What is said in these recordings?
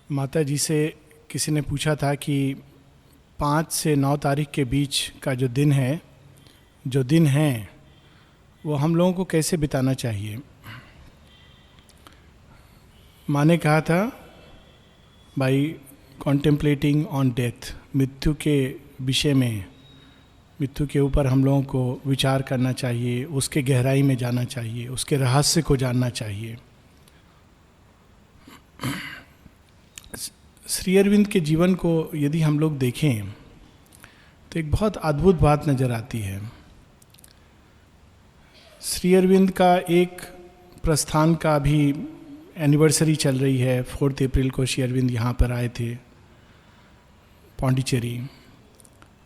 माता जी से किसी ने पूछा था कि 5 से 9 तारीख के बीच का जो दिन है वो हम लोगों को कैसे बिताना चाहिए। माँ ने कहा था बाई कॉन्टेम्पलेटिंग ऑन डेथ, मृत्यु के विषय में, मृत्यु के ऊपर हम लोगों को विचार करना चाहिए, उसके गहराई में जाना चाहिए, उसके रहस्य को जानना चाहिए। श्री अरविंद के जीवन को यदि हम लोग देखें तो एक बहुत अद्भुत बात नज़र आती है। श्री अरविंद का एक प्रस्थान का भी एनिवर्सरी चल रही है। 4 अप्रैल को श्री अरविंद यहाँ पर आए थे पौंडीचेरी,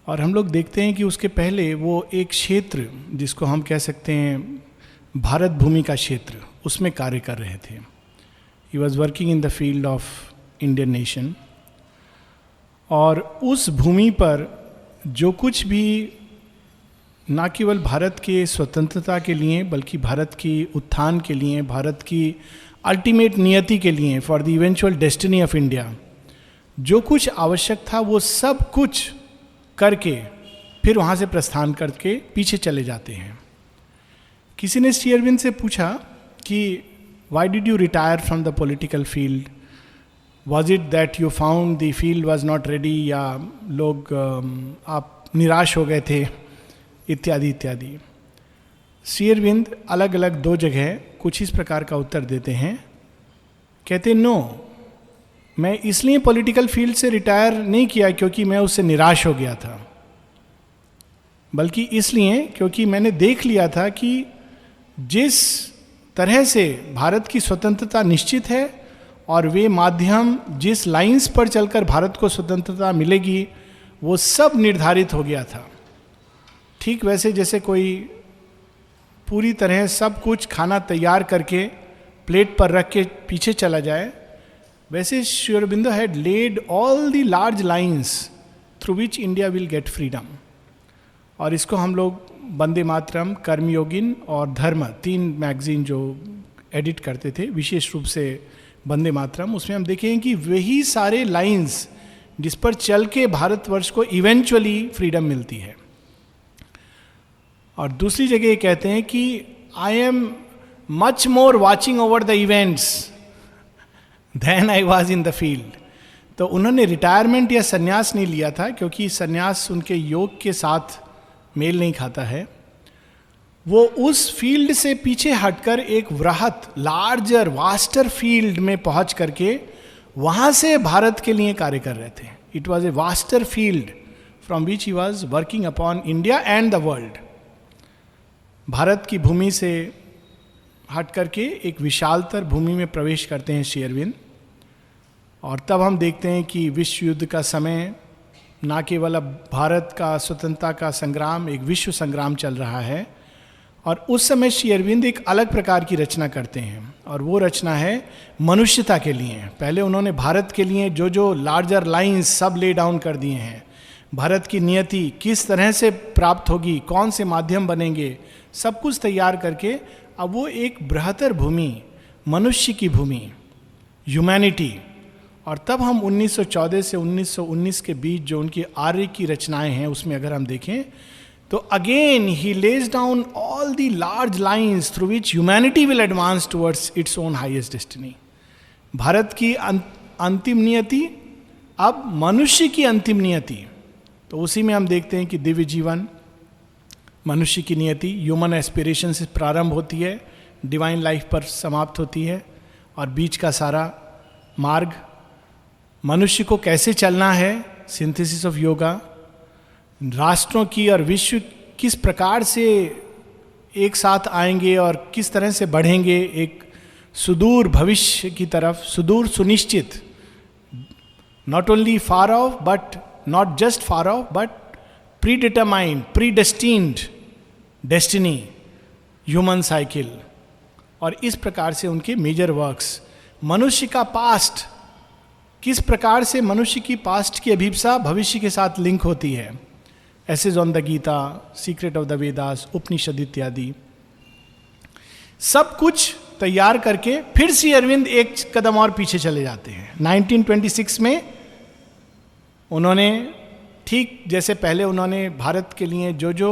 और हम लोग देखते हैं कि उसके पहले वो एक क्षेत्र जिसको हम कह सकते हैं भारत भूमि का क्षेत्र, उसमें कार्य कर रहे थे। He was working in the field of Indian nation, और उस भूमि पर जो कुछ भी ना केवल भारत के स्वतंत्रता के लिए बल्कि भारत की उत्थान के लिए, भारत की अल्टीमेट नियति के लिए, for the eventual destiny of India, जो कुछ आवश्यक था वो सब कुछ करके फिर वहाँ से प्रस्थान करके पीछे चले जाते हैं। किसी ने श्री अरविंद से पूछा कि why did you retire from the political field, was it that you found the field was not ready, या लोग आप निराश हो गए थे, इत्यादि इत्यादि। श्री अरविंद अलग अलग 2 जगह कुछ इस प्रकार का उत्तर देते हैं। कहते नो, मैं इसलिए पॉलिटिकल फील्ड से रिटायर नहीं किया क्योंकि मैं उससे निराश हो गया था, बल्कि इसलिए क्योंकि मैंने देख लिया था कि जिस तरह से भारत की स्वतंत्रता निश्चित है और वे माध्यम जिस लाइंस पर चलकर भारत को स्वतंत्रता मिलेगी वो सब निर्धारित हो गया था। ठीक वैसे जैसे कोई पूरी तरह सब कुछ खाना तैयार करके प्लेट पर रख के पीछे चला जाए, वैसे Shri Aurobindo had led all the large lines through which India will get freedom. और इसको हम लोग वंदे मातरम, कर्मयोगिन और धर्म, 3 मैगजीन जो एडिट करते थे, विशेष रूप से वंदे मातरम, उसमें हम देखें कि वही सारे लाइंस जिस पर चल के भारतवर्ष को इवेंचुअली फ्रीडम मिलती है। और दूसरी जगह ये कहते हैं कि I am much more watching over the events then I was in the field. तो उन्होंने रिटायरमेंट या संन्यास नहीं लिया था क्योंकि संन्यास उनके योग के साथ मेल नहीं खाता है। वो उस फील्ड से पीछे हटकर एक वृहत, लार्जर, वास्टर फील्ड में पहुंच करके वहां से भारत के लिए कार्य कर रहे थे। It was a वास्टर field from which he was working upon India and the world. Bharat की भूमि से हट करके एक विशालतर भूमि में प्रवेश करते हैं श्री अरविंद, और तब हम देखते हैं कि विश्व युद्ध का समय, ना केवल अब भारत का स्वतंत्रता का संग्राम, एक विश्व संग्राम चल रहा है। और उस समय श्री अरविंद एक अलग प्रकार की रचना करते हैं, और वो रचना है मनुष्यता के लिए। पहले उन्होंने भारत के लिए जो जो लार्जर लाइंस सब ले डाउन कर दिए हैं, भारत की नियति किस तरह से प्राप्त होगी, कौन से माध्यम बनेंगे, सब कुछ तैयार करके अब वो एक बृहत्तर भूमि, मनुष्य की भूमि, ह्यूमैनिटी। और तब हम 1914 से 1919 के बीच जो उनकी आर्य की रचनाएं हैं उसमें अगर हम देखें तो again he lays down all the large lines through which humanity will advance towards its own highest destiny. Bharat की अंतिम नियति, अब मनुष्य की अंतिम नियति। तो उसी में हम देखते हैं कि दिव्य जीवन, मनुष्य की नियति, ह्यूमन एस्पिरेशन से प्रारंभ होती है, डिवाइन लाइफ पर समाप्त होती है, और बीच का सारा मार्ग मनुष्य को कैसे चलना है, सिंथेसिस ऑफ योगा, राष्ट्रों की और विश्व किस प्रकार से एक साथ आएंगे और किस तरह से बढ़ेंगे एक सुदूर भविष्य की तरफ, सुदूर सुनिश्चित, not only far off but not just far off but predetermined, predestined destiny, human cycle. और इस प्रकार से उनके मेजर वर्क्स, मनुष्य का पास्ट, किस प्रकार से मनुष्य की पास्ट की अभिप्सा भविष्य के साथ लिंक होती है, essays on the Gita, secret of the Vedas, Upanishad इत्यादि, सब कुछ तैयार करके फिर श्री अरविंद एक कदम और पीछे चले जाते हैं। 1926 में उन्होंने, ठीक जैसे पहले उन्होंने भारत के लिए जो जो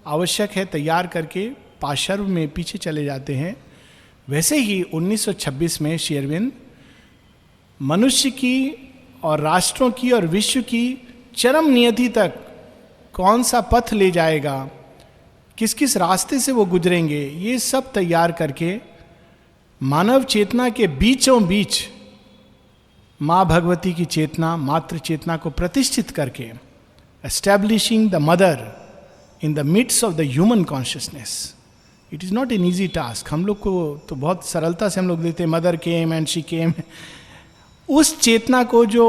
आवश्यक है तैयार करके पाशर्व में पीछे चले जाते हैं, वैसे ही 1926 में श्री अरविंद मनुष्य की और राष्ट्रों की और विश्व की चरम नियति तक कौन सा पथ ले जाएगा, किस किस रास्ते से वो गुजरेंगे, ये सब तैयार करके मानव चेतना के बीचों बीच माँ भगवती की चेतना, मातृ चेतना को प्रतिष्ठित करके establishing the mother in the midst of the human consciousness. It is not an easy task. हम लोग को तो बहुत सरलता से हम लोग लेते हैं, mother came and she came. उस चेतना को जो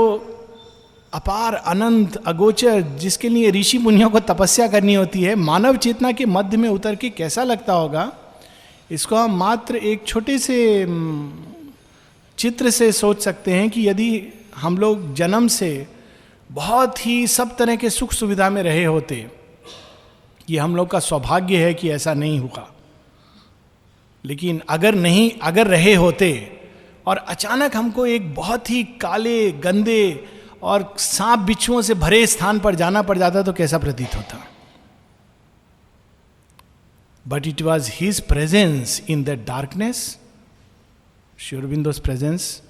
अपार, अनंत, अगोचर, जिसके लिए ऋषि मुनियों को तपस्या करनी होती है, मानव चेतना के मध्य में उतर के कैसा लगता होगा, इसको हम मात्र एक छोटे से चित्र से सोच सकते हैं कि यदि हम लोग जन्म से बहुत ही सब तरह के सुख सुविधा में रहे होते, ये हम लोग का सौभाग्य है कि ऐसा नहीं हुआ, लेकिन अगर रहे होते और अचानक हमको एक बहुत ही काले, गंदे और सांप बिच्छुओं से भरे स्थान पर जाना पड़ जाता तो कैसा प्रतीत होता। But it was his presence in that darkness, Sri Aurobindo's presence,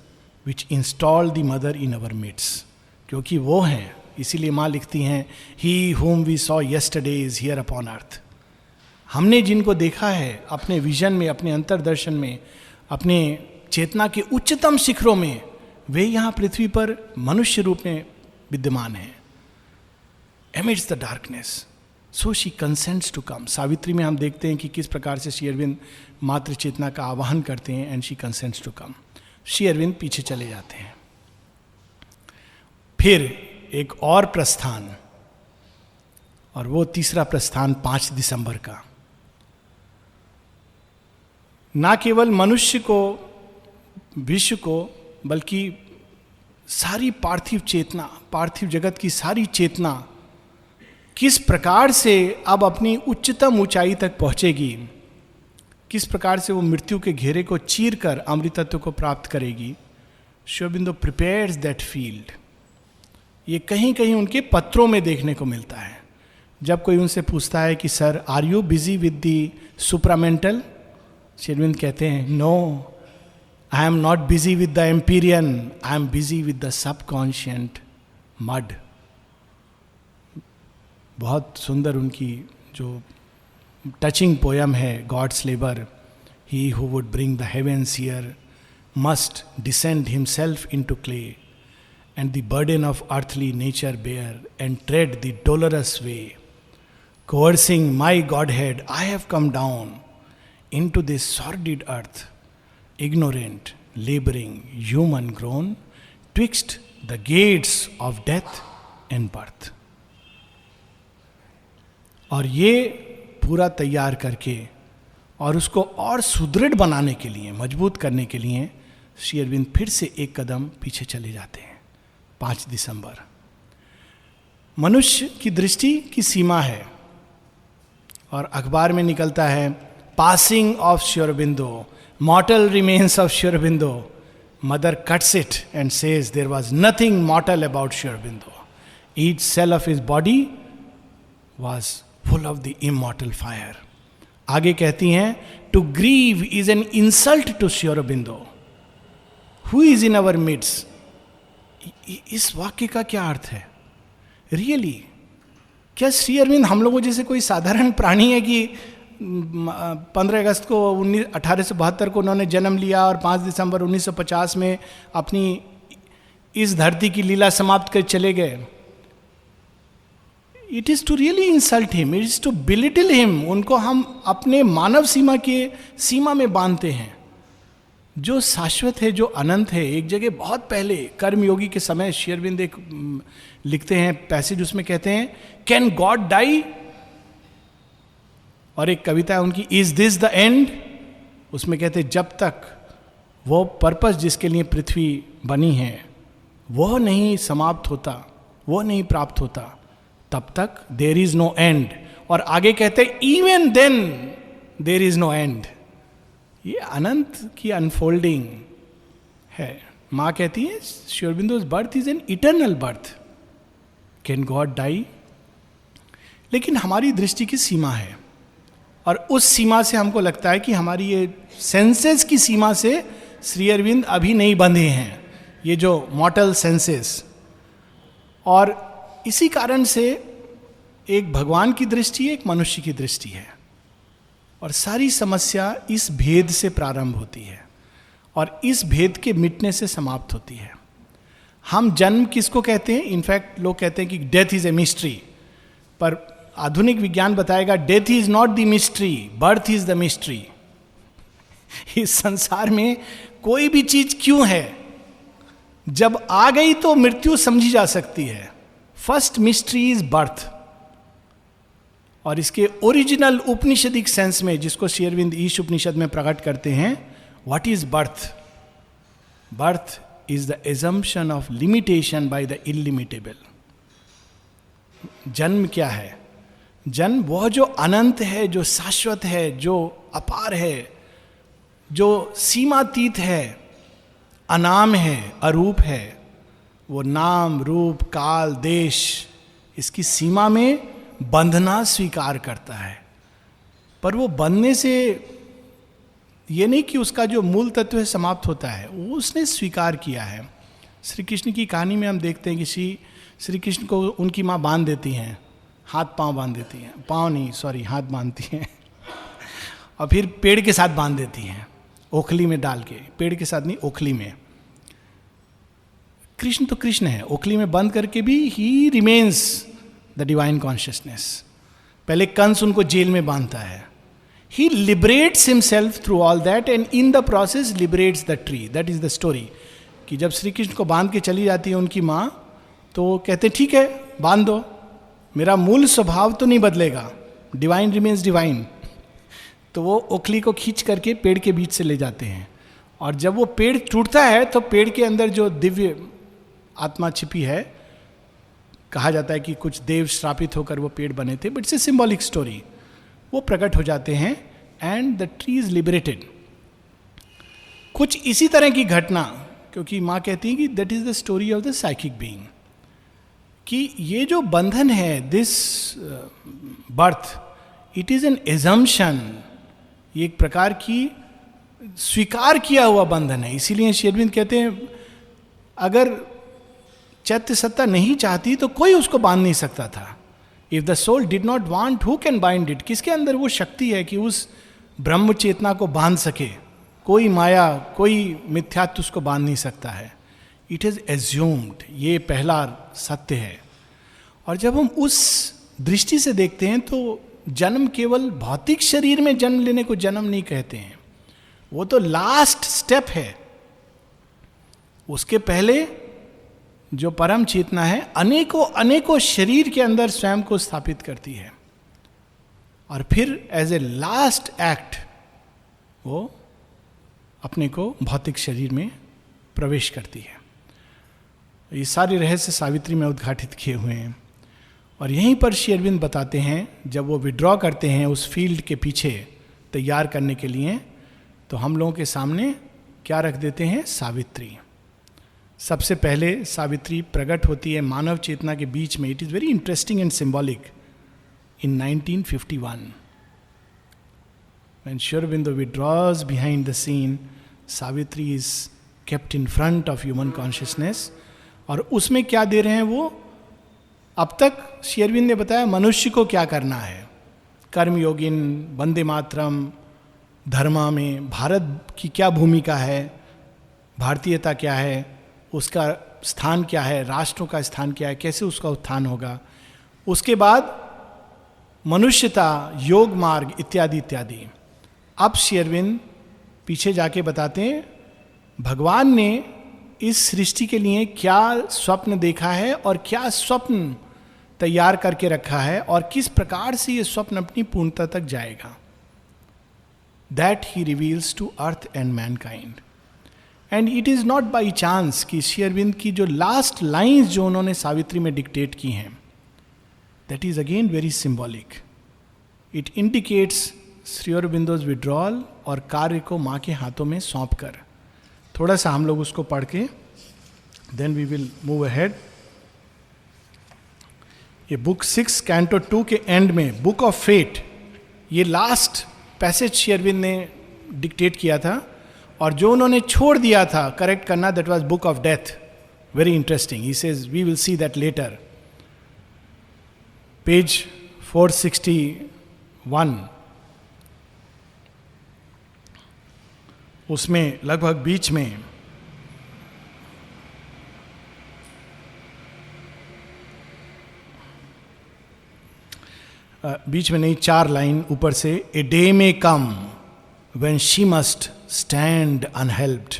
which installed the mother in our midst. क्योंकि वो हैं, इसीलिए माँ लिखती हैं, he whom we saw yesterday is here upon earth. हमने जिनको देखा है अपने विजन में, अपने अंतर्दर्शन में, अपने चेतना के उच्चतम शिखरों में, वे यहाँ पृथ्वी पर मनुष्य रूप में विद्यमान हैं। Amidst the darkness, so she consents to come. Savitri में हम देखते हैं कि किस प्रकार से श्री अरविंद मातृ चेतना का आवाहन करते हैं, and she consents to come. Shri Aurobindo पीछे चले जाते हैं। फिर एक और प्रस्थान, और वो तीसरा प्रस्थान 5 दिसंबर का। ना केवल मनुष्य को, विश्व को, बल्कि सारी पार्थिव चेतना, पार्थिव जगत की सारी चेतना किस प्रकार से अब अपनी उच्चतम ऊंचाई तक पहुंचेगी, किस प्रकार से वो मृत्यु के घेरे को चीर कर अमृतत्व को प्राप्त करेगी। Shri Aurobindo prepares that field. ये कहीं कहीं उनके पत्रों में देखने को मिलता है। जब कोई उनसे पूछता है कि sir, are you busy with the supramental, Shri Aurobindo कहते हैं, no, I am not busy with the empyrean, I am busy with the subconscient mud. बहुत सुंदर उनकी जो टचिंग पोयम है, God's labour. He who would bring the heavens here must descend himself into clay and the burden of earthly nature bear and tread the dolorous way. Coercing my Godhead, I have come down into this sordid earth, ignorant, laboring, human grown, twixt the gates of death and birth. और ये पूरा तैयार करके और उसको और सुदृढ़ बनाने के लिए, मजबूत करने के लिए श्री अरविंद फिर से एक कदम पीछे चले जाते हैं। 5 दिसंबर। मनुष्य की दृष्टि की सीमा है, और अखबार में निकलता है, passing of Shri Aurobindo, mortal remains of Sri Aurobindo. Mother cuts it and says there was nothing mortal about Sri Aurobindo. Each cell of his body was full of the immortal fire. आगे कहती हैं, to grieve is an insult to Sri Aurobindo, who is in our midst. इस वाक्य का क्या अर्थ है? Really? क्या श्री अरविंद हम लोगों जैसे कोई साधारण प्राणी है कि 15 अगस्त को 1872 को उन्होंने जन्म लिया और 5 दिसंबर 1950 में अपनी इस धरती की लीला समाप्त कर चले गए? It is to really insult him, it is to belittle him. उनको हम अपने मानव सीमा के सीमा में बांधते हैं। जो शाश्वत है, जो अनंत है, एक जगह बहुत पहले कर्मयोगी के समय श्री अरविंद एक लिखते हैं पैसेज, उसमें कहते हैं, कैन गॉड डाई? और एक कविता है उनकी, इज दिस द एंड? उसमें कहते जब तक वो पर्पस जिसके लिए पृथ्वी बनी है वो नहीं समाप्त होता, वो नहीं प्राप्त होता, तब तक देर इज नो एंड। और आगे कहते even then there is no end. ये अनंत की अनफोल्डिंग है. माँ कहती है Sri Aurobindo's birth is an eternal birth. Can God die? लेकिन हमारी दृष्टि की सीमा है, और उस सीमा से हमको लगता है कि हमारी ये सेंसेस की सीमा से श्री अरविंद अभी नहीं बंधे हैं, ये जो मॉर्टल सेंसेस. और इसी कारण से एक भगवान की दृष्टि, एक मनुष्य की दृष्टि है, और सारी समस्या इस भेद से प्रारंभ होती है और इस भेद के मिटने से समाप्त होती है. हम जन्म किसको कहते हैं? इनफैक्ट लोग कहते हैं कि डेथ इज ए मिस्ट्री, पर आधुनिक विज्ञान बताएगा death is not the mystery, birth is the mystery. इस संसार में कोई भी चीज क्यों है, जब आ गई तो मृत्यु समझी जा सकती है. First mystery is birth. और इसके ओरिजिनल उपनिषदिक सेंस में, जिसको श्री अरविंद ईश उपनिषद में प्रकट करते हैं, what is birth? Birth is the assumption of limitation by the illimitable. जन्म क्या है? जन्म वह जो अनंत है, जो शाश्वत है, जो अपार है, जो सीमातीत है, अनाम है, अरूप है. वो नाम, रूप, काल, देश, इसकी सीमा में बंधना स्वीकार करता है. पर वो बंधने से ये नहीं कि उसका जो मूल तत्व है समाप्त होता है, वो उसने स्वीकार किया है. श्री कृष्ण की कहानी में हम देखते हैं कि श्री कृष्ण को उनकी माँ बांध देती हैं, हाथ पांव बांध देती हैं, पांव नहीं सॉरी हाथ बांधती हैं, और फिर पेड़ के साथ बांध देती हैं, ओखली में डाल के. पेड़ के साथ नहीं, ओखली में. कृष्ण तो कृष्ण है, ओखली में बंद करके भी ही रिमेन्स द डिवाइन कॉन्शियसनेस. पहले कंस उनको जेल में बांधता है. He liberates himself through all that and in the process liberates the tree. That is the story. कि जब श्री कृष्ण को बांध के चली जाती है उनकी माँ, तो कहते ठीक है बांध दो, मेरा मूल स्वभाव तो नहीं बदलेगा, डिवाइन रिमेन्स डिवाइन. तो वो ओखली को खींच करके पेड़ के बीच से ले जाते हैं, और जब वो पेड़ टूटता है तो पेड़ के अंदर जो दिव्य आत्मा छिपी है, कहा जाता है कि कुछ देव श्रापित होकर वो पेड़ बने थे, but it's a symbolic story, वो प्रकट हो जाते हैं and the tree is liberated. कुछ इसी तरह की घटना, क्योंकि माँ कहती है कि that is the story of the psychic being, कि ये जो बंधन है, this birth, it is an assumption, ये एक प्रकार की स्वीकार किया हुआ बंधन है. इसीलिए श्री अरविंद कहते हैं अगर चैत्य सत्ता नहीं चाहती तो कोई उसको बांध नहीं सकता था. If the soul did not want, who can bind it? किसके अंदर वो शक्ति है कि उस ब्रह्म चेतना को बांध सके? कोई माया, कोई मिथ्यात्व उसको बांध नहीं सकता है. इट इज एज्यूम्ड, ये पहला सत्य है. और जब हम उस दृष्टि से देखते हैं तो जन्म केवल भौतिक शरीर में जन्म लेने को जन्म नहीं कहते हैं, वो तो लास्ट स्टेप है. उसके पहले जो परम चेतना है अनेकों अनेकों शरीर के अंदर स्वयं को स्थापित करती है, और फिर एज ए लास्ट एक्ट वो अपने को भौतिक शरीर में प्रवेश करती है. ये सारे रहस्य सावित्री में उद्घाटित किए हुए हैं. और यहीं पर श्री अरविंद बताते हैं, जब वो विड्रॉ करते हैं उस फील्ड के पीछे तैयार करने के लिए, तो हम लोगों के सामने क्या रख देते हैं? सावित्री. सबसे पहले सावित्री प्रकट होती है मानव चेतना के बीच में. It is very interesting and symbolic. In 1951 when Sri Aurobindo withdraws behind the scene, Savitri is kept in front of human consciousness. और उसमें क्या दे रहे हैं वो? अब तक श्री अरविंद ने बताया मनुष्य को क्या करना है, कर्म योगिन, वंदे मातरम, धर्मा में भारत की क्या भूमिका है, भारतीयता क्या है, उसका स्थान क्या है, राष्ट्रों का स्थान क्या है, कैसे उसका उत्थान होगा. उसके बाद मनुष्यता, योग मार्ग इत्यादि इत्यादि. अब श्री अरविंद पीछे जाके बताते हैं भगवान ने इस सृष्टि के लिए क्या स्वप्न देखा है और क्या स्वप्न तैयार करके रखा है, और किस प्रकार से ये स्वप्न अपनी पूर्णता तक जाएगा. That he reveals to earth and mankind. And it is not by chance कि श्री अरविंद की जो लास्ट लाइन्स जो उन्होंने सावित्री में डिक्टेट की हैं, that is again very symbolic. It indicates Shri Aurobindo's withdrawal और कार्य को माँ के हाथों में सौंप कर, थोड़ा सा हम लोग उसको पढ़ के then we will move ahead. ये बुक 6 कैंटो 2 के एंड में बुक ऑफ फेट, ये लास्ट पैसेज श्री अरविंद ने डिक्टेट किया था, और जो उन्होंने छोड़ दिया था करेक्ट करना, that was book of death. Very interesting. He says we will see that later. Page 461, उसमें लगभग बीच में नहीं, 4 लाइन ऊपर से. A day may come when she must stand unhelped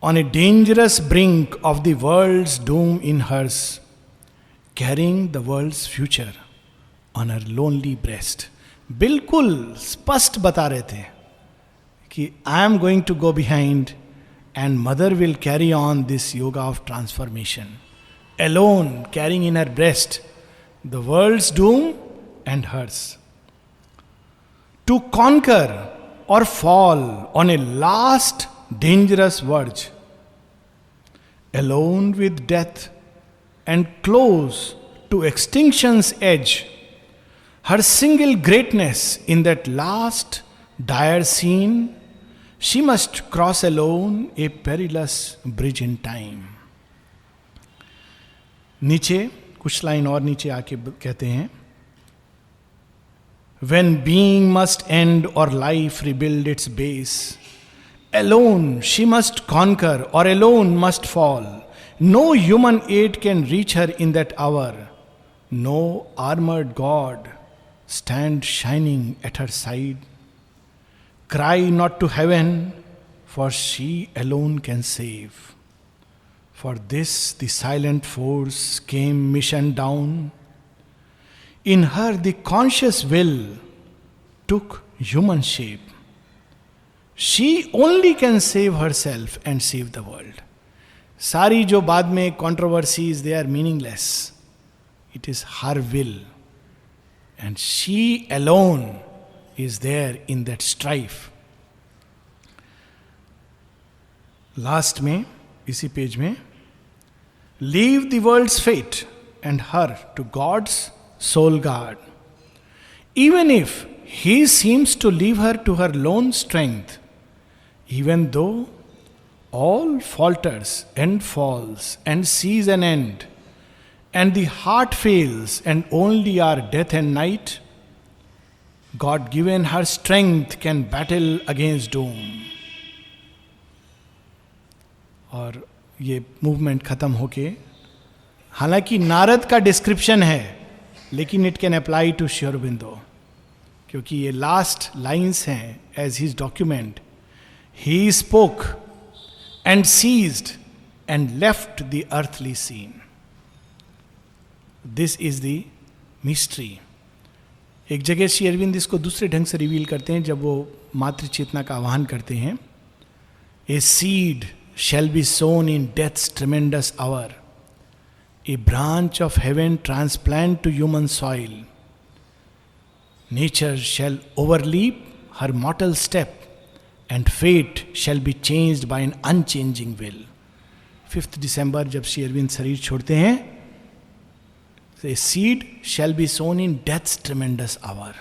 on a dangerous brink of the world's doom in hers, carrying the world's future on her lonely breast. बिल्कुल स्पष्ट बता रहे थे कि I am going to go behind and mother will carry on this yoga of transformation, alone carrying in her breast the world's doom and hers. To conquer or fall on a last dangerous verge, alone with death and close to extinction's edge, her single greatness in that last dire scene, she must cross alone a perilous bridge in time. नीचे कुछ line और नीचे आके कहते हैं, when being must end or life rebuild its base, alone she must conquer or alone must fall. No human aid can reach her in that hour. No armored God stand shining at her side. Cry not to heaven, for she alone can save. For this the silent force came mission down. In her the conscious will took human shape. She only can save herself and save the world. सारी जो बाद में controversies, they are meaningless. It is her will. And she alone is there in that strife. Last में इसी page में, leave the world's fate and her to God's sole guard. Even if he seems to leave her to her lone strength, even though all falters and falls and sees an end, and the heart fails and only are death and night, God given her strength can battle against doom. और ये movement खत्म होके, हालांकि नारद का description है, लेकिन it can apply to Shri Aurobindo, क्योंकि ये लास्ट लाइंस हैं as his document. He spoke and ceased and left the earthly scene. This is the mystery. एक जगह श्री अरविंद इसको दूसरे ढंग से रिवील करते हैं जब वो मातृ चेतना का आह्वान करते हैं. A seed shall be sown in death's tremendous hour, a branch of heaven transplant to human soil. Nature shall overleap her mortal step, and fate shall be changed by an unchanging will. 5th December जब श्री अरविंद शरीर छोड़ते हैं, a seed shall be sown in death's tremendous hour.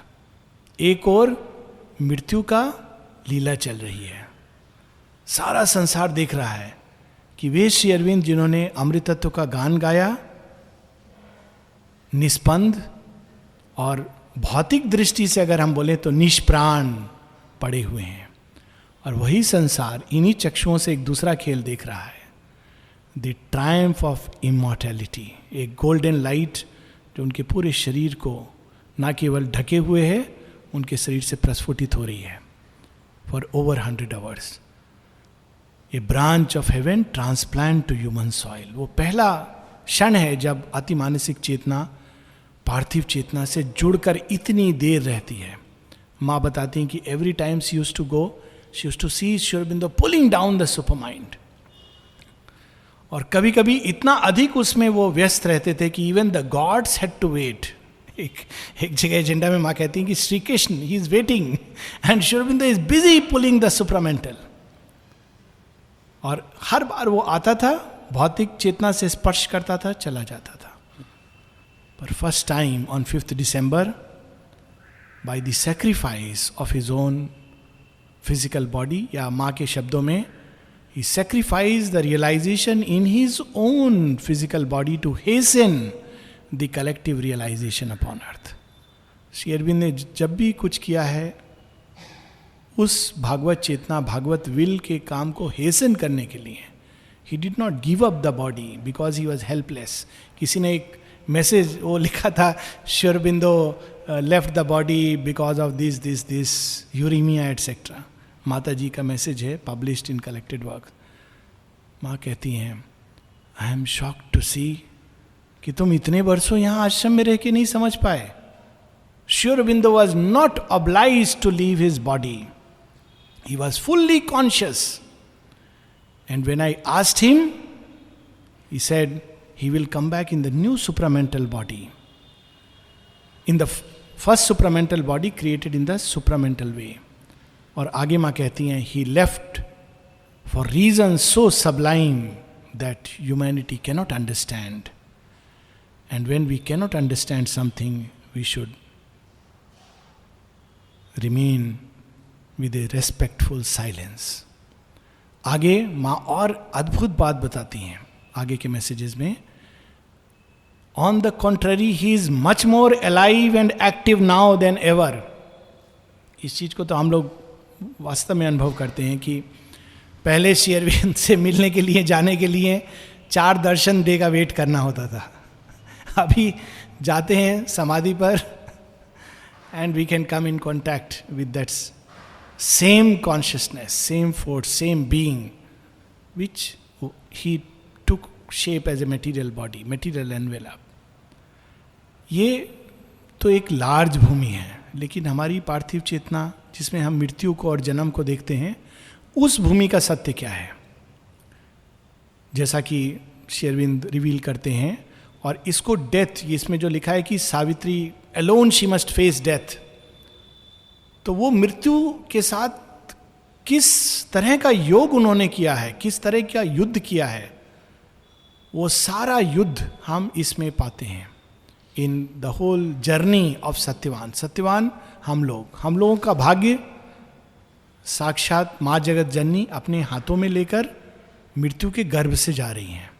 एक और मृत्यु का लीला चल रही है. सारा संसार देख रहा है कि वे श्री अरविंद जिन्होंने अमृतत्व का गान गाया, निष्पंद और भौतिक दृष्टि से अगर हम बोले तो निष्प्राण पड़े हुए हैं, और वही संसार इन्हीं चक्षुओं से एक दूसरा खेल देख रहा है. द ट्रायम्फ ऑफ इमॉर्टैलिटी, एक गोल्डन लाइट जो उनके पूरे शरीर को ना केवल ढके हुए है, उनके शरीर से प्रस्फुटित हो रही है for over 100 hours. A branch of heaven transplant to human soil. वो पहला क्षण है जब अतिमानसिक चेतना पार्थिव चेतना से जुड़कर इतनी देर रहती है. माँ बताती हैं कि every time she used to go, she used to see Shri Aurobindo pulling down the supermind. और कभी कभी इतना अधिक उसमें वो व्यस्त रहते थे कि even the gods had to wait एक जगह एजेंडा में माँ कहती है कि Shri Krishna he is waiting and Shri Aurobindo is busy pulling the supramental. और हर बार वो आता था, भौतिक चेतना से स्पर्श करता था, चला जाता था. पर first time on 5th December, by the sacrifice of his own physical body, या माँ के शब्दों में, he sacrificed the realization in his own physical body to hasten the collective realization upon earth. Shri Aurobindo ने जब भी कुछ किया है, उस भागवत चेतना, भागवत विल के काम को हेसन करने के लिए. He did not give up the body because he was helpless. किसी ने एक मैसेज वो लिखा था, Shri Aurobindo left the body because of this uraemia etcetera. माता जी का मैसेज है, पब्लिश्ड इन कलेक्टेड वर्क. माँ कहती हैं, आई एम शॉक्ड टू सी कि तुम इतने वर्षों यहाँ आश्रम में रह के नहीं समझ पाए. Shri Aurobindo was not obliged to leave his body, he was fully conscious. And when I asked him, he said he will come back in the new supramental body, in the first supramental body created in the supramental way. और आगे माँ कहती हैं, he left for reasons so sublime that humanity cannot understand. And when we cannot understand something, we should remain with a respectful silence. आगे माँ और अद्भुत बात बताती हैं आगे के मैसेजेस में. On the contrary he is much more alive and active now then ever. इस चीज को तो हम लोग वास्तव में अनुभव करते हैं कि पहले श्री अरविंद से मिलने के लिए, जाने के लिए 4 दर्शन डे का वेट करना होता था. अभी जाते हैं समाधि पर and we can come in contact with that same consciousness, same force, same being which he took shape as a material body, material envelope. ये तो एक लार्ज भूमि है, लेकिन हमारी पार्थिव चेतना जिसमें हम मृत्यु को और जन्म को देखते हैं, उस भूमि का सत्य क्या है, जैसा कि श्री अरविंद रिवील करते हैं. और इसको डेथ, इसमें जो लिखा है कि Savitri alone she must face death, तो वो मृत्यु के साथ किस तरह का योग उन्होंने किया है, किस तरह का युद्ध किया है, वो सारा युद्ध हम इसमें पाते हैं. In the whole journey of Satyavan. Satyavan हम लोगों का भाग्य साक्षात माँ जगत जननी अपने हाथों में लेकर मृत्यु के गर्भ से जा रही हैं,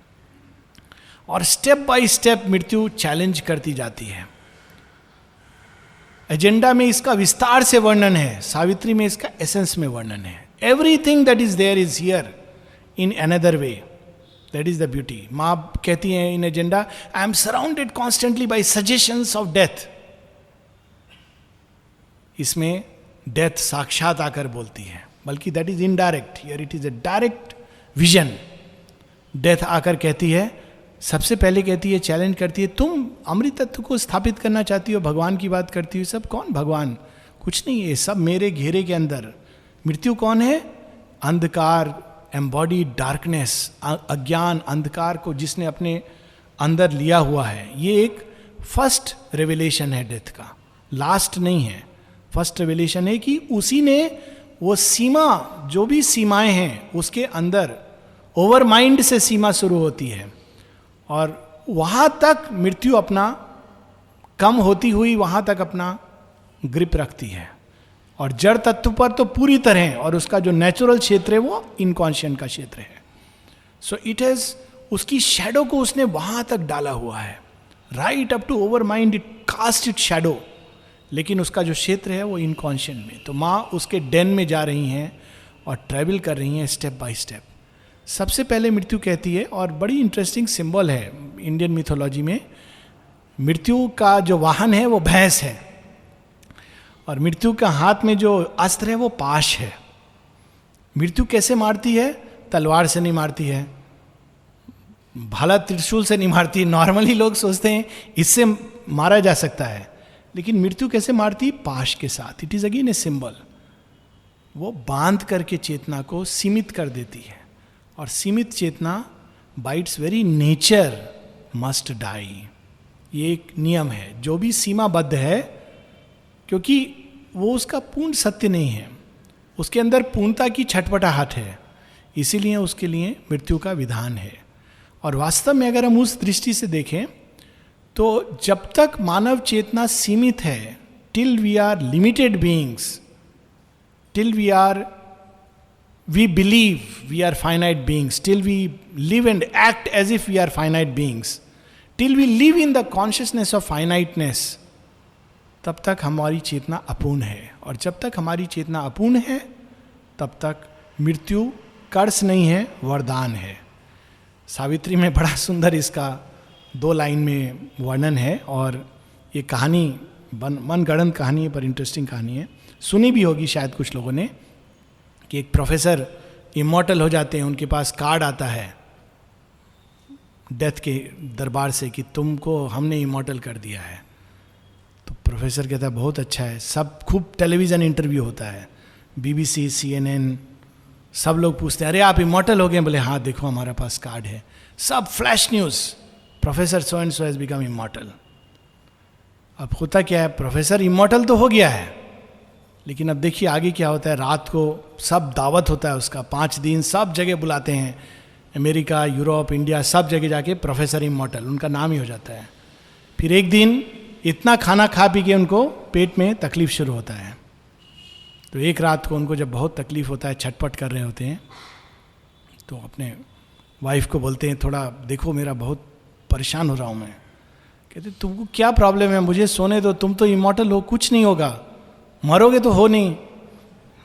और स्टेप बाय स्टेप मृत्यु चैलेंज करती जाती है. एजेंडा में इसका विस्तार से वर्णन है, सावित्री में इसका एसेंस में वर्णन है. Everything that is there is here in another way. That is the beauty. माँ कहती हैं in Agenda, I am surrounded constantly by suggestions of death. इसमें डेथ साक्षात आकर बोलती है, बल्कि that is indirect, here it is a direct vision. Death आकर कहती है, सबसे पहले कहती है, चैलेंज करती है, तुम अमृत तत्व को स्थापित करना चाहती हो, भगवान की बात करती हो. सब कौन भगवान? कुछ नहीं है, सब मेरे घेरे के अंदर. मृत्यु कौन है? अंधकार, एम्बॉडीड डार्कनेस, अज्ञान, अंधकार को जिसने अपने अंदर लिया हुआ है. ये एक फर्स्ट रेवलेशन है डेथ का, लास्ट नहीं है. फर्स्ट रेवलेशन है कि उसी ने वो सीमा, जो भी सीमाएं हैं उसके अंदर, ओवर माइंड से सीमा शुरू होती है और वहां तक मृत्यु अपना कम होती हुई वहां तक अपना ग्रिप रखती है. और जड़ तत्व पर तो पूरी तरह, और उसका जो नेचुरल क्षेत्र है वो इनकॉन्शियंट का क्षेत्र है. सो इट हैज, उसकी शैडो को उसने वहां तक डाला हुआ है, right up to overmind it cast it shadow. लेकिन उसका जो क्षेत्र है वो इनकॉन्शियंट में. तो माँ उसके डेन में जा रही हैं और ट्रैवल कर रही हैं स्टेप बाय स्टेप. सबसे पहले मृत्यु कहती है, और बड़ी इंटरेस्टिंग सिंबल है इंडियन मिथोलॉजी में, मृत्यु का जो वाहन है वो भैंस है, और मृत्यु का हाथ में जो अस्त्र है वो पाश है. मृत्यु कैसे मारती है? तलवार से नहीं मारती है, भाला त्रिशूल से नहीं मारती है. नॉर्मली लोग सोचते हैं इससे मारा जा सकता है, लेकिन मृत्यु कैसे मारती? पाश के साथ. It is again a symbol. वो बांध करके चेतना को सीमित कर देती है, और सीमित चेतना by its very nature must die. ये एक नियम है, जो भी सीमाबद्ध है, क्योंकि वो उसका पूर्ण सत्य नहीं है, उसके अंदर पूर्णता की छटपटाहट है, इसीलिए उसके लिए मृत्यु का विधान है। और वास्तव में अगर हम उस दृष्टि से देखें तो जब तक मानव चेतना सीमित है, till we are limited beings, till we believe we are finite beings, till we live and act as if we are finite beings, till we live in the consciousness of finiteness, तब तक हमारी चेतना अपूर्ण है। और जब तक हमारी चेतना अपूर्ण है तब तक मृत्यु कर्स नहीं है, वरदान है। सावित्री में बड़ा सुंदर इसका 2 लाइन में वर्णन है, और ये कहानी मनगढ़ंत कहानी है पर इंटरेस्टिंग कहानी है, सुनी भी होगी शायद कुछ लोगों ने, कि एक प्रोफेसर इमॉर्टल हो जाते हैं, उनके पास कार्ड आता है डेथ के दरबार से कि तुमको हमने इमॉर्टल कर दिया है। तो प्रोफेसर कहता है बहुत अच्छा है, सब खूब टेलीविज़न इंटरव्यू होता है, BBC, CNN, सब लोग पूछते हैं अरे आप इमॉर्टल हो गए? बोले हाँ देखो हमारे पास कार्ड है, सब flash news, professor so and so has become immortal. अब होता क्या है, प्रोफेसर इमॉर्टल तो हो गया है, लेकिन अब देखिए आगे क्या होता है। रात को सब दावत होता है उसका, 5 दिन सब जगह बुलाते हैं, अमेरिका, यूरोप, इंडिया, सब जगह जाके प्रोफेसर इमॉर्टल उनका नाम ही हो जाता है। फिर एक दिन इतना खाना खा पी के उनको पेट में तकलीफ शुरू होता है, तो एक रात को उनको जब बहुत तकलीफ होता है, छटपट कर रहे होते हैं, तो अपने वाइफ को बोलते हैं थोड़ा देखो मेरा बहुत परेशान हो रहा हूँ मैं। कहते तुमको क्या प्रॉब्लम है, मुझे सोने दो, तुम तो इमॉर्टल हो, कुछ नहीं होगा, मरोगे तो हो नहीं,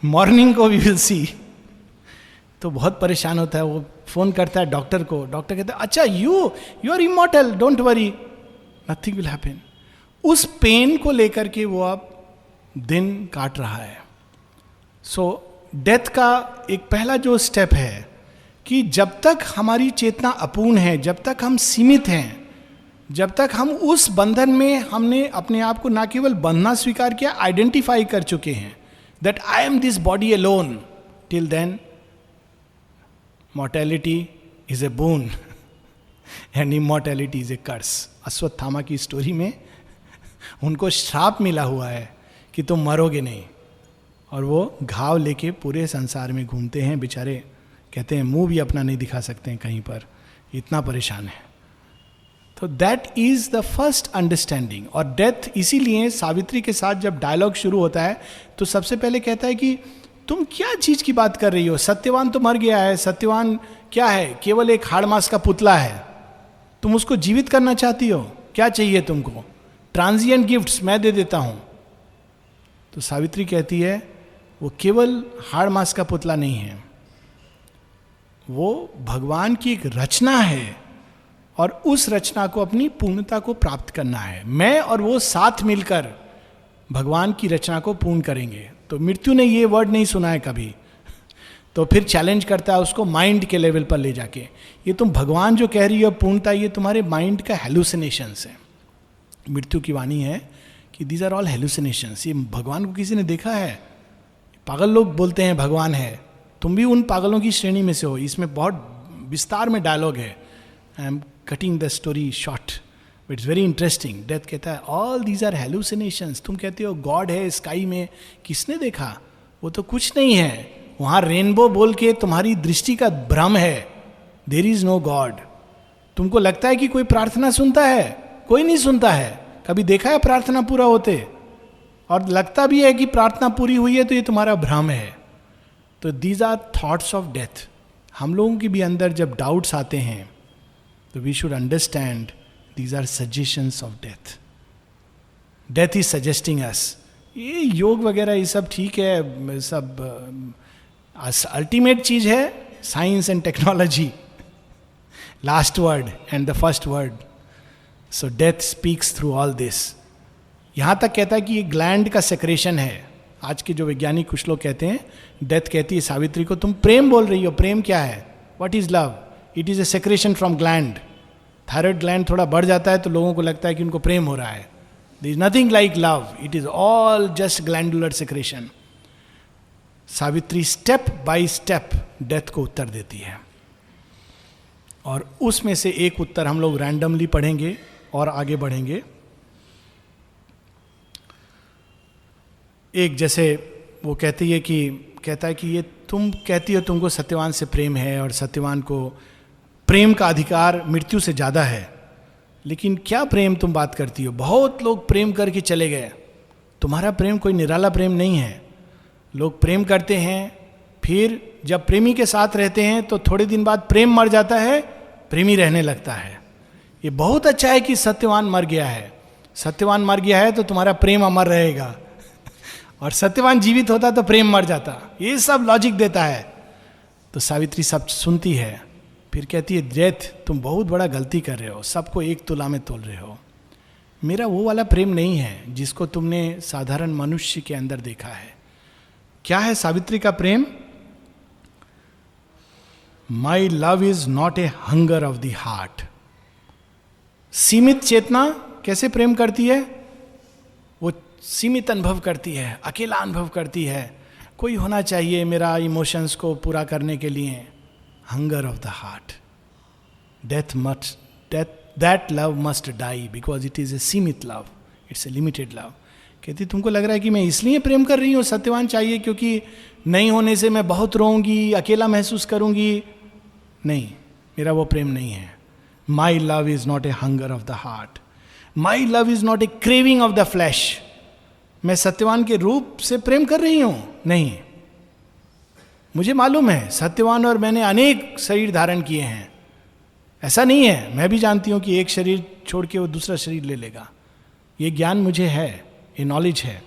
मॉर्निंग को वी विल सी। तो बहुत परेशान होता है, वो फोन करता है डॉक्टर को, डॉक्टर कहता है अच्छा you are immortal, don't worry, nothing will happen. उस पेन को लेकर के वो अब दिन काट रहा है। सो डेथ का एक पहला जो स्टेप है कि जब तक हमारी चेतना अपूर्ण है, जब तक हम सीमित हैं, जब तक हम उस बंधन में हमने अपने आप को ना केवल बंधना स्वीकार किया, आइडेंटिफाई कर चुके हैं that I am this body alone, till then mortality is a boon and immortality is a curse. Ashwatthama की स्टोरी में उनको श्राप मिला हुआ है कि तुम मरोगे नहीं, और वो घाव लेके पूरे संसार में घूमते हैं बेचारे, कहते हैं मुंह भी अपना नहीं दिखा सकते हैं कहीं पर, इतना परेशान है। तो that is the first understanding. और डेथ इसीलिए सावित्री के साथ जब डायलॉग शुरू होता है तो सबसे पहले कहता है कि तुम क्या चीज की बात कर रही हो, सत्यवान तो मर गया है, सत्यवान क्या है, केवल एक हाड़ मांस का पुतला है, तुम उसको जीवित करना चाहती हो, क्या चाहिए तुमको, ट्रांजिएंट गिफ्ट्स मैं दे देता हूं। तो सावित्री कहती है वो केवल हाड़ मांस का पुतला नहीं है, वो भगवान की एक रचना है, और उस रचना को अपनी पूर्णता को प्राप्त करना है। मैं और वो साथ मिलकर भगवान की रचना को पूर्ण करेंगे। तो मृत्यु ने ये वर्ड नहीं सुना है कभी, तो फिर चैलेंज करता है उसको माइंड के लेवल पर ले जाके, ये तुम भगवान जो कह रही हो पूर्णता, ये तुम्हारे माइंड का हेलुसिनेशंस है। मृत्यु की वाणी है कि दीज आर ऑल हेलुसिनेशंस। ये भगवान को किसी ने देखा है? पागल लोग बोलते हैं भगवान है, तुम भी उन पागलों की श्रेणी में से हो। इसमें बहुत विस्तार में डायलॉग है, I am cutting the story short, it's very interesting. Death कहता है ऑल दीज आर हेलुसिनेशंस। तुम कहते हो गॉड है स्काई में, किसने देखा? वो तो कुछ नहीं है, वहां रेनबो बोल के तुम्हारी दृष्टि का भ्रम है, देयर इज नो गॉड। तुमको लगता है कि कोई प्रार्थना सुनता है, कोई नहीं सुनता है। कभी देखा है प्रार्थना पूरा होते? और लगता भी है कि प्रार्थना पूरी हुई है, तो ये तुम्हारा भ्रम है। तो these are thoughts of death. हम लोगों के भी अंदर जब डाउट्स आते हैं तो we should understand these are suggestions of death. Death is suggesting us. ये योग वगैरह ये सब ठीक है, सब अल्टीमेट चीज है science and technology, last word and the first word. So death speaks through all this. यहां तक कहता है कि ये ग्लैंड का सेक्रेशन है। आज के जो वैज्ञानिक कुछ लोग कहते हैं, डेथ कहती है सावित्री को तुम प्रेम बोल रही हो, प्रेम क्या है, what is love? It is A secretion from gland. Thyroid gland थोड़ा बढ़ जाता है तो लोगों को लगता है कि उनको प्रेम हो रहा है। There is nothing like love, it is all just glandular secretion. Savitri step by step death को उत्तर देती है, और उसमें से एक उत्तर हम लोग रैंडमली पढ़ेंगे और आगे बढ़ेंगे। एक जैसे वो कहता है कि ये तुम कहती हो तुमको सत्यवान से प्रेम है और सत्यवान को प्रेम का अधिकार मृत्यु से ज्यादा है, लेकिन क्या प्रेम तुम बात करती हो? बहुत लोग प्रेम करके चले गए, तुम्हारा प्रेम कोई निराला प्रेम नहीं है। लोग प्रेम करते हैं, फिर जब प्रेमी के साथ रहते हैं तो थोड़े दिन बाद प्रेम मर जाता है, प्रेमी रहने लगता है। ये बहुत अच्छा है कि सत्यवान मर गया है। सत्यवान मर गया है तो तुम्हारा प्रेम अमर रहेगा, और सत्यवान जीवित होता तो प्रेम मर जाता। ये सब लॉजिक देता है। तो सावित्री सब सुनती है, फिर कहती है डेथ तुम बहुत बड़ा गलती कर रहे हो, सबको एक तुला में तोल रहे हो। मेरा वो वाला प्रेम नहीं है जिसको तुमने साधारण मनुष्य के अंदर देखा है। क्या है सावित्री का प्रेम? My love is not a hunger of the heart. सीमित चेतना कैसे प्रेम करती है? वो सीमित अनुभव करती है, अकेला अनुभव करती है, कोई होना चाहिए मेरा इमोशंस को पूरा करने के लिए। Hunger of the heart, that love must die because it is a सीमित love, it's a limited love. कहती तुमको लग रहा है कि मैं इसलिए प्रेम कर रही हूँ, सत्यवान चाहिए क्योंकि नहीं होने से मैं बहुत रोऊंगी, अकेला महसूस करूंगी। नहीं, मेरा वो प्रेम नहीं है। माई love is not a hunger of the heart, my love is not A craving of the flash. मैं सत्यवान के रूप से प्रेम कर रही हूं? नहीं। मुझे मालूम है सत्यवान और मैंने अनेक शरीर धारण किए हैं, ऐसा नहीं है। मैं भी जानती हूं कि एक शरीर छोड़ के वो दूसरा शरीर ले लेगा, ये ज्ञान मुझे है, ये नॉलेज है।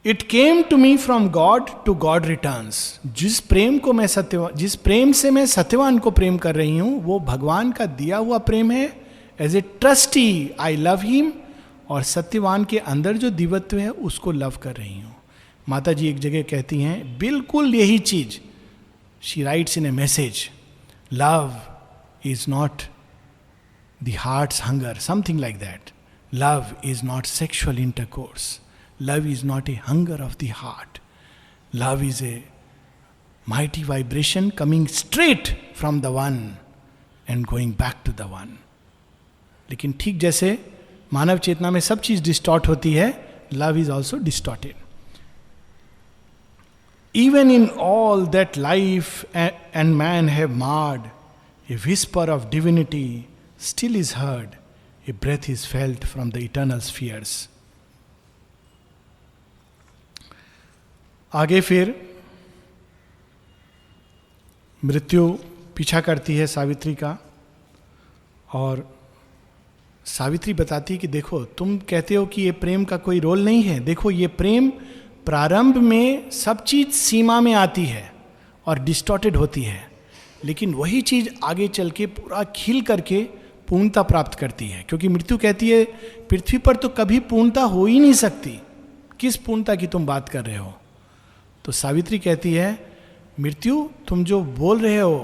It came to me from God to God returns. जिस प्रेम से मैं सत्यवान को प्रेम कर रही हूं वो भगवान का दिया हुआ प्रेम है। As a trustee I love him, और सत्यवान के अंदर जो दिव्यत्व है उसको लव कर रही हूं। माता जी एक जगह कहती हैं बिल्कुल यही चीज। She writes in A message, love is not the hearts hunger, something like that. Love is not sexual intercourse, love is not a hunger of the heart. Love is a mighty vibration coming straight from the one and going back to the one. लेकिन ठीक जैसे मानव चेतना में सब चीज distort होती है, love is also distorted. Even in all that life and man have marred, a whisper of divinity still is heard, a breath is felt from the eternal spheres. आगे फिर मृत्यु पीछा करती है सावित्री का, और सावित्री बताती है कि देखो तुम कहते हो कि ये प्रेम का कोई रोल नहीं है, देखो ये प्रेम प्रारंभ में सब चीज सीमा में आती है और डिस्टॉर्टेड होती है, लेकिन वही चीज आगे चल के पूरा खिल करके पूर्णता प्राप्त करती है. क्योंकि मृत्यु कहती है पृथ्वी पर तो कभी पूर्णता हो ही नहीं सकती, किस पूर्णता की तुम बात कर रहे हो. तो सावित्री कहती है मृत्यु तुम जो बोल रहे हो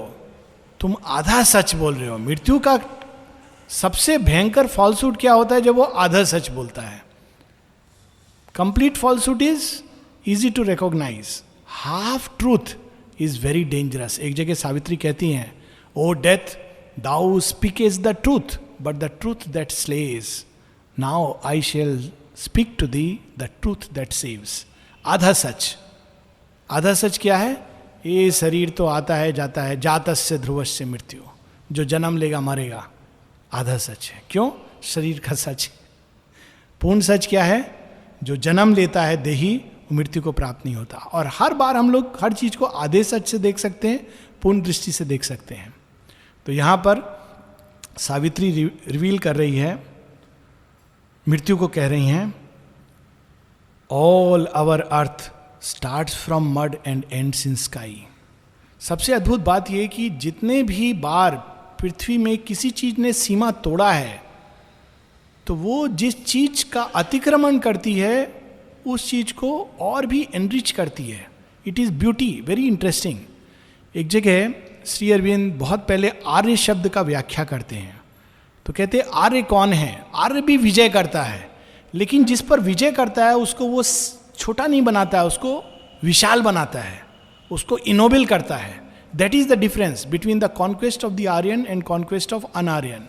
तुम आधा सच बोल रहे हो. मृत्यु का सबसे भयंकर फॉल्सूट क्या होता है? जब वो आधा सच बोलता है. Complete falsehood is easy to recognise, half truth is very dangerous. एक जगह सावित्री कहती हैं O death thou speakest the truth but the truth that slays, now I shall speak to thee the truth that saves. आधा सच. आधा सच क्या है? ये शरीर तो आता है जाता है, जातस्य ध्रुवस्य मृत्यु, जो जन्म लेगा मरेगा. आधा सच है. क्यों? शरीर का सच. पूर्ण सच क्या है? जो जन्म लेता है देही वो मृत्यु को प्राप्त नहीं होता. और हर बार हम लोग हर चीज को आधे सच से देख सकते हैं, पूर्ण दृष्टि से देख सकते हैं. तो यहां पर सावित्री रिवील कर रही है, मृत्यु को कह रही हैं all our earth starts from mud and ends in sky. सबसे अद्भुत बात यह कि जितने भी बार पृथ्वी में किसी चीज ने सीमा तोड़ा है तो वो जिस चीज का अतिक्रमण करती है उस चीज को और भी एनरिच करती है. It is beauty. Very interesting. एक जगह श्री अरविंद बहुत पहले आर्य शब्द का व्याख्या करते हैं तो कहते हैं आर्य कौन है? आर्य भी विजय करता है, लेकिन जिस पर विजय करता है उसको वो छोटा नहीं बनाता है, उसको विशाल बनाता है, उसको इनोबल करता है. That is the difference between the conquest of the Aryan and conquest of unAryan.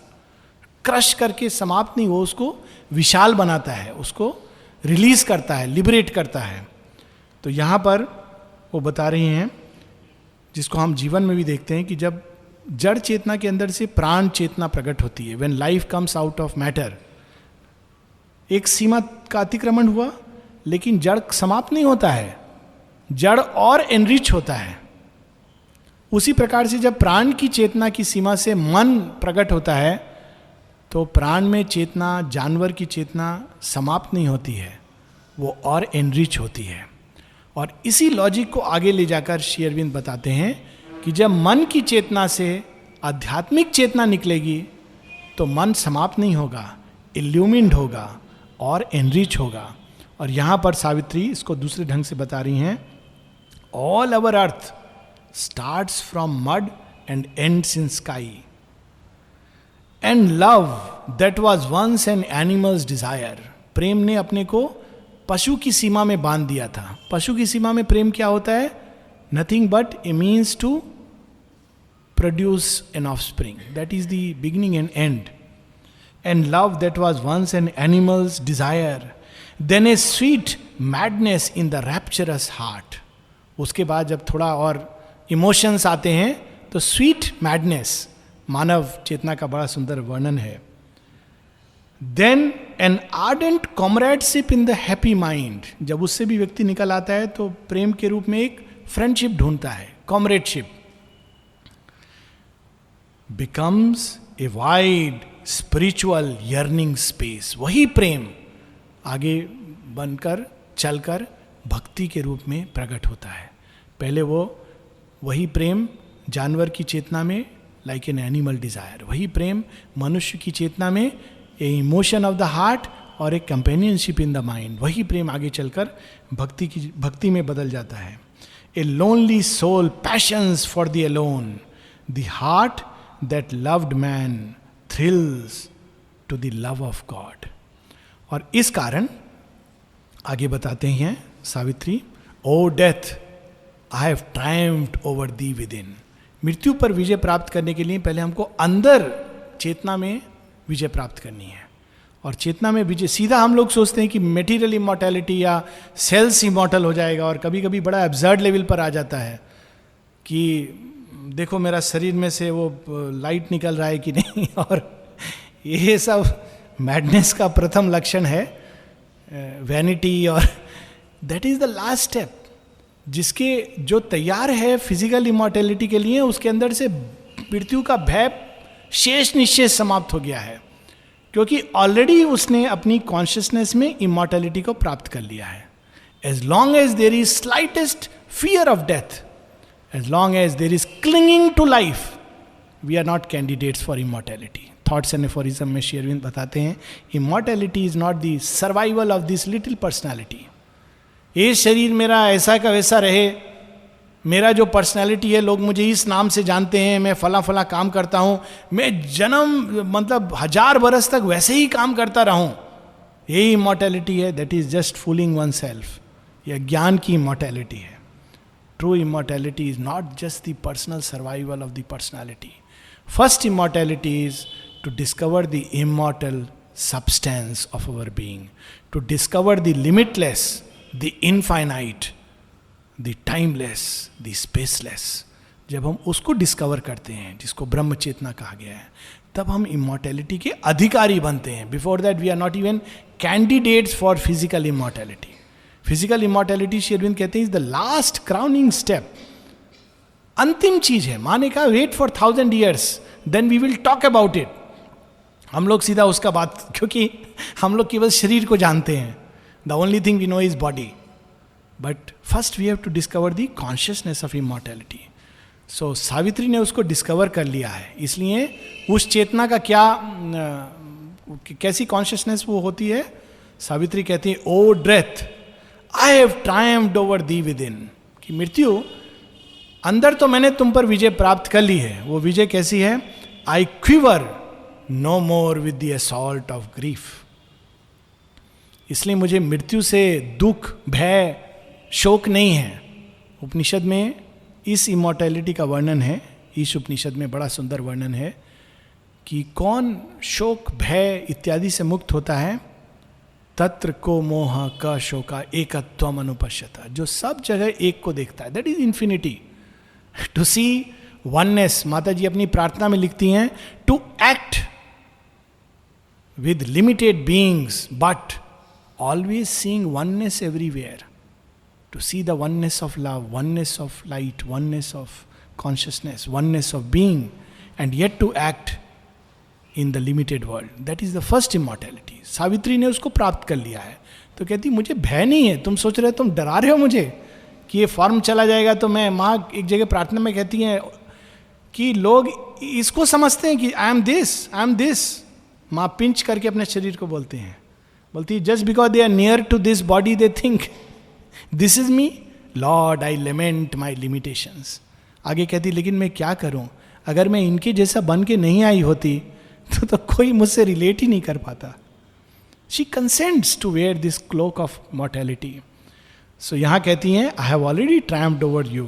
Crush करके समाप्त नहीं, वो उसको विशाल बनाता है, उसको रिलीज करता है, लिबरेट करता है। तो यहां पर वो बता रही हैं, जिसको हम जीवन में भी देखते हैं, कि जब जड़ चेतना के अंदर से प्राण चेतना प्रकट होती है, when life comes out of matter, एक सीमा का अतिक्रमण हुआ, लेकिन जड़ समाप्त नहीं होता है, जड़ और एनरिच होता है। उसी प्रकार से जब प्राण की चेतना की सीमा से मन प्रकट होता है, तो प्राण में चेतना, जानवर की चेतना समाप्त नहीं होती है, वो और एनरिच होती है। और इसी लॉजिक को आगे ले जाकर श्री अरविंद बताते हैं कि जब मन की चेतना से आध्यात्मिक चेतना निकलेगी, तो मन समाप्त नहीं होगा, इल्यूमिन्ड होगा और एनरिच होगा। और यहां पर सावित्री इसको दूसरे ढंग से बता रही हैं, all our earth starts from mud and ends in sky, and love that was once an animal's desire. प्रेम ने अपने को पशु की सीमा में बांध दिया था। पशु की सीमा में प्रेम क्या होता है? Nothing but a means to produce an offspring, that is the beginning and end. And love that was once an animal's desire, then a sweet madness in the rapturous heart. उसके बाद जब थोड़ा और इमोशंस आते हैं, तो sweet madness, मानव चेतना का बड़ा सुंदर वर्णन है। Then an ardent comradeship in the happy mind, जब उससे भी व्यक्ति निकल आता है तो प्रेम के रूप में एक फ्रेंडशिप ढूंढता है, comradeship. Becomes a wide spiritual yearning space, वही प्रेम आगे बनकर चलकर भक्ति के रूप में प्रकट होता है। पहले वही प्रेम जानवर की चेतना में लाइक एन एनिमल डिजायर, वही प्रेम मनुष्य की चेतना में ए इमोशन ऑफ द हार्ट और एक कंपेनियनशिप इन द माइंड, वही प्रेम आगे चलकर भक्ति में बदल जाता है। A lonely soul passions for the alone, the heart that loved man thrills to the love of God. और इस कारण आगे बताते हैं Savitri, O death I have triumphed over thee within. मृत्यु पर विजय प्राप्त करने के लिए पहले हमको अंदर चेतना में विजय प्राप्त करनी है। और चेतना में विजय, सीधा हम लोग सोचते हैं कि मेटीरियल इमॉर्टैलिटी या सेल्स इमॉर्टल हो जाएगा, और कभी कभी बड़ा एब्सर्ड लेवल पर आ जाता है कि देखो मेरा शरीर में से वो लाइट निकल रहा है कि नहीं। और ये सब मैडनेस का प्रथम लक्षण है, वैनिटी। और that is the last step, जिसके जो तैयार है फिजिकल इमॉर्टैलिटी के लिए, उसके अंदर से मृत्यु का भय शेष निश्चय समाप्त हो गया है, क्योंकि ऑलरेडी उसने अपनी कॉन्शियसनेस में इमॉर्टैलिटी को प्राप्त कर लिया है। As long as there is slightest fear of death, as long as there is clinging to life, we are not candidates for immortality. Thoughts and aphorism में श्री अरविंद बताते हैं, immortality is not the survival of this little personality. ये शरीर मेरा ऐसा का वैसा रहे, मेरा जो पर्सनैलिटी है, लोग मुझे इस नाम से जानते हैं, मैं फला फला काम करता हूँ, मैं जन्म मतलब 1000 बरस तक वैसे ही काम करता रहूँ, यही इमॉर्टैलिटी है। That is just fooling oneself. यह ज्ञान की इमॉर्टैलिटी है। True immortality is not just the personal survival of the personality. First immortality is to discover the immortal substance of our being, to discover the limitless, the infinite, the timeless, the spaceless. जब हम उसको discover करते हैं, जिसको ब्रह्म चेतना कहा गया है, तब हम इमॉर्टैलिटी के अधिकारी बनते हैं. Before that we are not even candidates for physical immortality. Physical immortality Shri Aurobindo कहते हैं is the last crowning step. अंतिम चीज है. माने का wait for 1000 years, then we will talk about it. हम लोग सीधा उसका बात, क्योंकि हम लोग केवल शरीर को जानते हैं. The only thing we know is body. But first we have to discover the consciousness of immortality. So Savitri ने उसको डिस्कवर कर लिया है. इसलिए उस चेतना का क्या, कैसी कॉन्शियसनेस वो होती है. सावित्री कहती है, O death I have triumphed over thee within. कि मृत्यु, अंदर तो मैंने तुम पर विजय प्राप्त कर ली है. वो विजय कैसी है? I quiver no more with the assault of grief. इसलिए मुझे मृत्यु से दुख, भय, शोक नहीं है. उपनिषद में इस इमॉर्टैलिटी का वर्णन है. ईश उपनिषद में बड़ा सुंदर वर्णन है कि कौन शोक भय इत्यादि से मुक्त होता है, तत्र को मोह क शोका एकत्वम अनुपश्यता, जो सब जगह एक को देखता है, that is infinity. To see oneness, माता जी अपनी प्रार्थना में लिखती हैं, to act with limited beings but always seeing oneness everywhere. To see the oneness of love, oneness of light, oneness of consciousness, oneness of being, and yet to act in the limited world. That is the first immortality. Savitri ने उसको प्राप्त कर लिया है. तो कहती मुझे भय नहीं है, तुम सोच रहे हो, तुम डरा रहे हो मुझे कि ये फॉर्म चला जाएगा. तो मैं, माँ एक जगह प्रार्थना में कहती हैं कि लोग इसको समझते हैं कि आई एम दिस. माँ पिंच करके अपने शरीर को बोलते हैं, बोलती है just because they are near to this body they think this is me, Lord I lament my limitations. आगे कहती लेकिन मैं क्या करूं, अगर मैं इनके जैसा बन के नहीं आई होती तो कोई मुझसे रिलेट ही नहीं कर पाता. She consents to wear this cloak of mortality. So यहां कहती हैं I have already triumphed over you,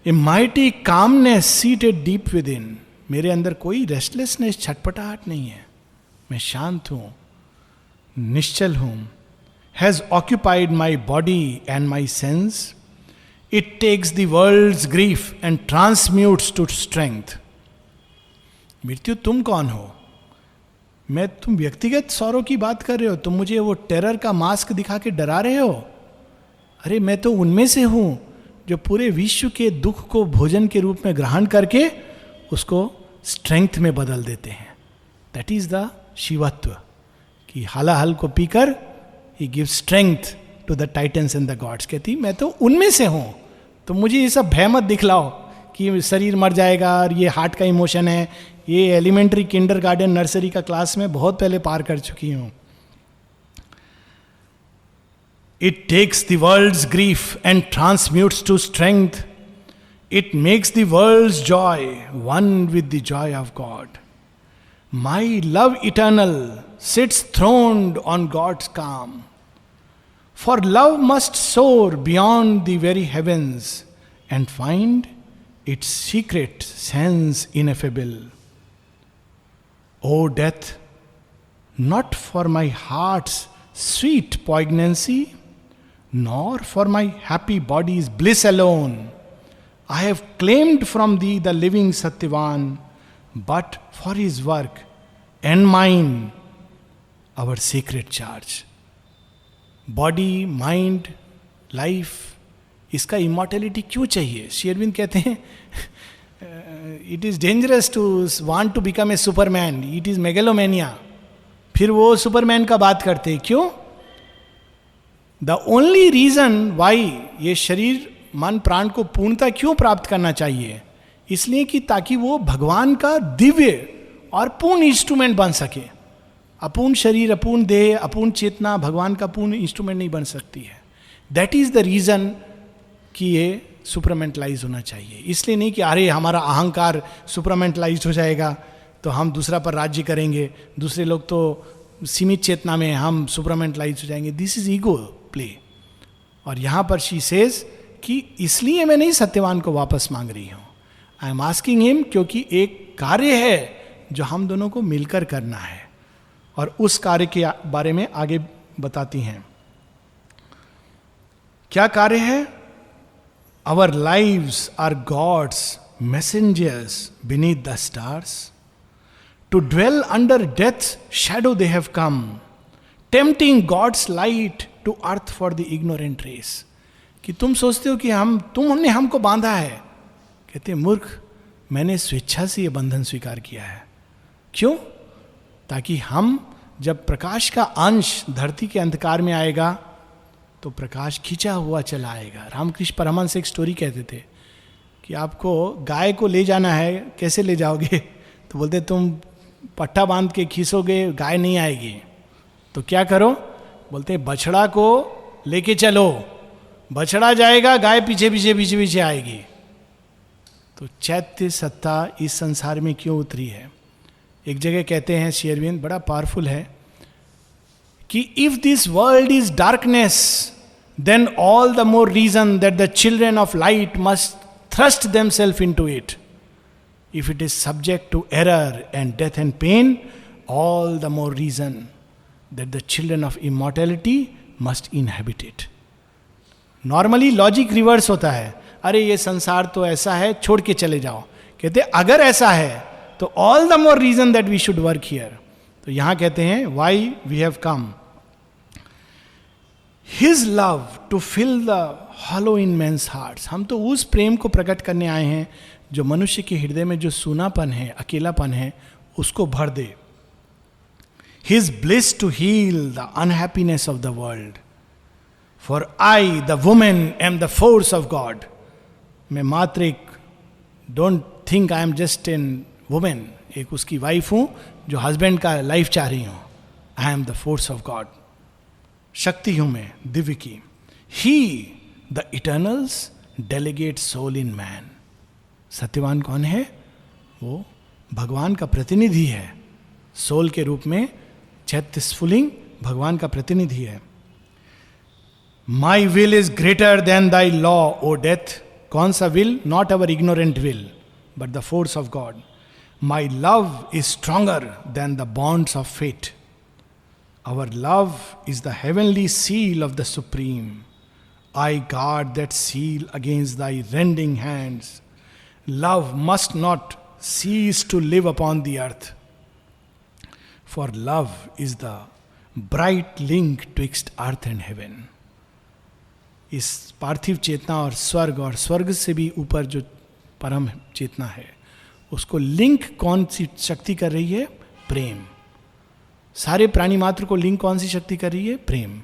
a mighty calmness seated deep within. मेरे अंदर कोई रेस्टलेसनेस, छटपटाहट नहीं है, मैं शांत हूं, निश्चल हूं. has occupied my body and my sense. It takes the world's grief and transmutes to strength. मृत्यु तुम कौन हो? तुम व्यक्तिगत सौरों की बात कर रहे हो, तुम मुझे वो टेरर का मास्क दिखा के डरा रहे हो. अरे मैं तो उनमें से हूं जो पूरे विश्व के दुख को भोजन के रूप में ग्रहण करके उसको स्ट्रेंथ में बदल देते हैं. दैट इज द शिवत्व, कि हालाहल को पीकर He gives strength to the titans and the gods. कहती मैं तो उनमें से हूं, तो मुझे ये सब भय मत दिखलाओ कि शरीर मर जाएगा और ये हार्ट का इमोशन है. ये एलिमेंट्री, किंडरगार्टन, नर्सरी का क्लास में बहुत पहले पार कर चुकी हूं. It takes the world's grief and transmutes to strength. It makes the world's joy one with the joy of God. My love eternal sits throned on God's calm. For love must soar beyond the very heavens and find its secret sense ineffable. O death, not for my heart's sweet poignancy, nor for my happy body's bliss alone, I have claimed from thee the living Satyavan, but for his work and mine, our sacred charge. Body, mind, life, इसका immortality क्यों चाहिए? श्री अरविंद कहते हैं it is dangerous to want to become a superman, it is megalomania. फिर वो Superman का बात करते हैं, क्यों? द ओनली रीजन वाई ये शरीर, मन, प्राण को पूर्णता क्यों प्राप्त करना चाहिए? इसलिए कि ताकि वो भगवान का दिव्य और पूर्ण इंस्ट्रूमेंट बन सके. अपूर्ण शरीर, अपूर्ण देह, अपूर्ण चेतना भगवान का पूर्ण इंस्ट्रूमेंट नहीं बन सकती है. दैट इज द रीजन कि ये सुपरमेंटलाइज होना चाहिए. इसलिए नहीं कि अरे हमारा अहंकार सुपरमेंटलाइज हो जाएगा तो हम दूसरा पर राज्य करेंगे, दूसरे लोग तो सीमित चेतना में, हम सुपरमेंटलाइज हो जाएंगे. This is ego play. और यहां पर शी सेज कि इसलिए मैं नहीं सत्यवान को वापस मांग रही हूं, आई एम आस्किंग हिम, क्योंकि एक कार्य है जो हम दोनों को मिलकर करना है. और उस कार्य के बारे में आगे बताती हैं. क्या कार्य है? Our lives are God's messengers beneath the stars. To dwell under death's shadow they have come, tempting God's light to earth for the ignorant race. कि तुम सोचते हो कि तुमने हमको बांधा है. कहते मूर्ख, मैंने स्वेच्छा से यह बंधन स्वीकार किया है. क्यों? ताकि हम जब प्रकाश का अंश धरती के अंधकार में आएगा तो प्रकाश खींचा हुआ चला आएगा. रामकृष्ण परमहंस एक स्टोरी कहते थे कि आपको गाय को ले जाना है, कैसे ले जाओगे? तो बोलते तुम पट्टा बांध के खींचोगे, गाय नहीं आएगी. तो क्या करो? बोलते बछड़ा को लेके चलो, बछड़ा जाएगा, गाय पीछे पीछे पीछे पीछे आएगी. तो चैत्य सत्ता इस संसार में क्यों उतरी है? एक जगह कहते हैं श्री अरविंद, बड़ा पावरफुल है, कि if this world is darkness then all the more reason that the children of light must thrust themself into it. If it is subject to error and death and pain, all the more reason that the children of immortality must inhabit it. Normally logic reverse होता है, अरे ये संसार तो ऐसा है, छोड़ के चले जाओ. कहते अगर ऐसा है तो all the more reason that we should work here. तो यहां कहते हैं why we have come. His love to fill the hollow in men's hearts. हम तो उस प्रेम को प्रकट करने आए हैं जो मनुष्य के हृदय में जो सूनापन है, अकेलापन है, उसको भर दे. His bliss to heal the unhappiness of the world. For I the woman am the force of God. मैं मात्र एक, don't think I am just a woman, एक उसकी वाइफ हूं जो हस्बैंड का लाइफ चाह रही हूं. I am the force of God. शक्ति हूं मैं दिव्य की. He the eternal's delegate soul in man. Satyavan कौन है? वो भगवान का प्रतिनिधि है, सोल के रूप में. चैत्य स्फुलिंग भगवान का प्रतिनिधि है. My will is greater than thy law O death. कौन सा will? Not our ignorant will but the force of God. My love is stronger than the bonds of fate. Our love is the heavenly seal of the supreme. I guard that seal against thy rending hands. Love must not cease to live upon the earth, for love is the bright link twixt earth and heaven. इस पार्थिव चेतना और स्वर्ग से भी ऊपर जो परम चेतना है, उसको लिंक कौन सी शक्ति कर रही है? प्रेम. सारे प्राणी मात्र को लिंक कौन सी शक्ति कर रही है? प्रेम.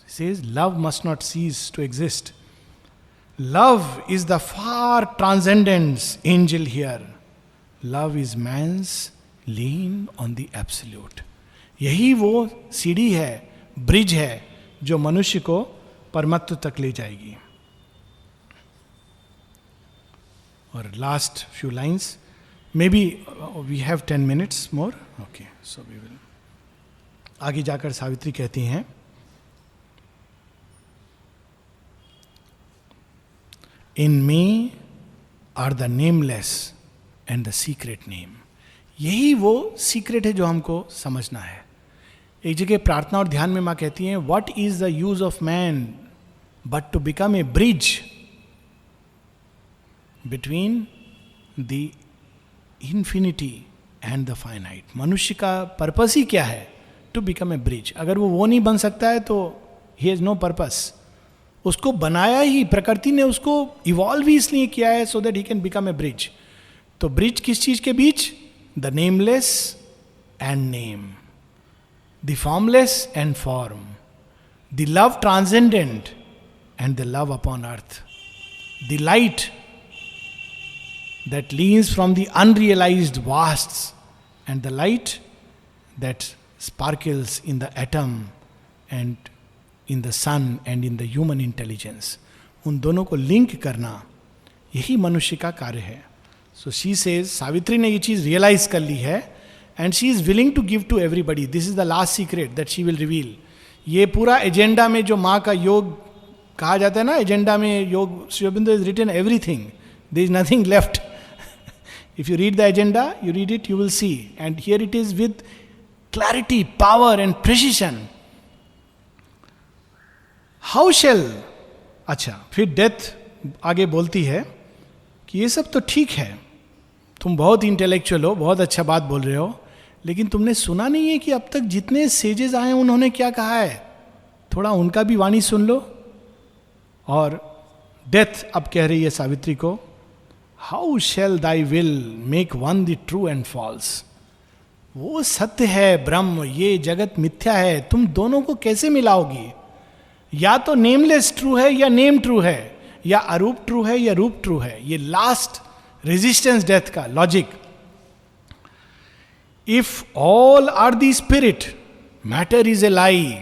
Says love must not cease to exist. Love is the far transcendence angel here. Love is man's lean on the absolute. यही वो सीढ़ी है, ब्रिज है, जो मनुष्य को परमत्व तक ले जाएगी. और last few lines, maybe we have 10 minutes more. Okay, so we will. आगे जाकर सावित्री कहती हैं, In me are the nameless and the secret name. यही वो सीक्रेट है जो हमको समझना है. एक जगह प्रार्थना और ध्यान में माँ कहती हैं, What is the use of man but to become a bridge between the infinity and the finite. मनुष्य का पर्पस ही क्या है? To become a bridge. अगर वो नहीं बन सकता है तो he has no purpose. उसको बनाया ही, प्रकृति ने उसको इवॉल्व ही इसलिए किया है so that he can become a bridge. तो ब्रिज किस चीज के बीच? The nameless and name, the formless and form, the love transcendent and the love upon earth, the light that leans from the unrealised vasts and the light that sparkles in the atom and in the sun and in the human intelligence. उन दोनों को link करना यही मनुष्य का कार्य है. So she says, Savitri ने ये चीज रियलाइज कर ली है and she is willing to give to everybody. This is the last secret that she will reveal. ये पूरा एजेंडा में जो माँ का योग कहा जाता है ना, एजेंडा में योग, Shri Aurobindo is written everything, there is nothing left. If you read the agenda, you read it, you will see. And here it is with clarity, power and precision. How shall. अच्छा, फिर डेथ आगे बोलती है कि ये सब तो ठीक है, तुम बहुत इंटेलेक्चुअल हो, बहुत अच्छा बात बोल रहे हो, लेकिन तुमने सुना नहीं है कि अब तक जितने सेजेस आए उन्होंने क्या कहा है? थोड़ा उनका भी वाणी सुन लो. और डेथ अब कह रही है सावित्री को, how shall thy will make one the true and false. वो सत्य है ब्रह्म, ये जगत मिथ्या है, तुम दोनों को कैसे मिलाओगी? या तो नेमलेस ट्रू है या नेम ट्रू है, या अरूप ट्रू है या रूप ट्रू है. ये लास्ट रेजिस्टेंस डेथ का logic. If all are the spirit, matter is a lie.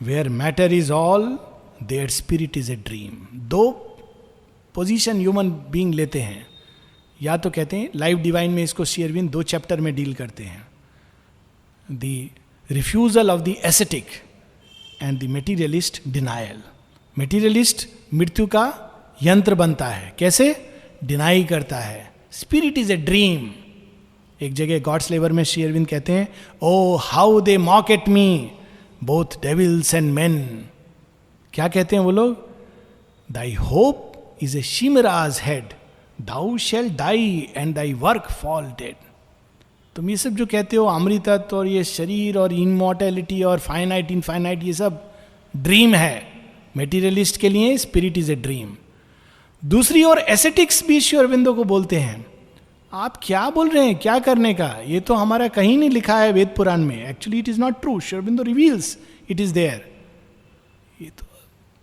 Where matter is all, there spirit is a dream. दो पोजीशन ह्यूमन बीइंग लेते हैं. या तो कहते हैं लाइफ डिवाइन में, इसको श्री अरविंद 2 चैप्टर में डील करते हैं, the refusal of the ascetic and the materialist denial. Materialist मृत्यु का यंत्र बनता है. कैसे? डिनाई करता है, स्पिरिट इज ए ड्रीम. एक जगह गॉड्स लेबर में श्री अरविंद कहते हैं, O how they mock at me both devils and men. क्या कहते हैं वो लोग? Thy hope is a chimera's head, thou shall die and thy work fall dead. तुम ये सब जो कहते हो अमृतत्व और ये शरीर और इनमॉर्टेलिटी और फाइनाइट इनफाइनाइट, ये सब ड्रीम है. मेटीरियलिस्ट के लिए स्पिरिट इज ए ड्रीम. दूसरी ओर एसेटिक्स भी श्री अरविंदो को बोलते हैं, आप क्या बोल रहे हैं, क्या करने का, ये तो हमारा कहीं नहीं लिखा है वेद पुराण में. Actually it is not true. Shri Aurobindo reveals it is there. ये तो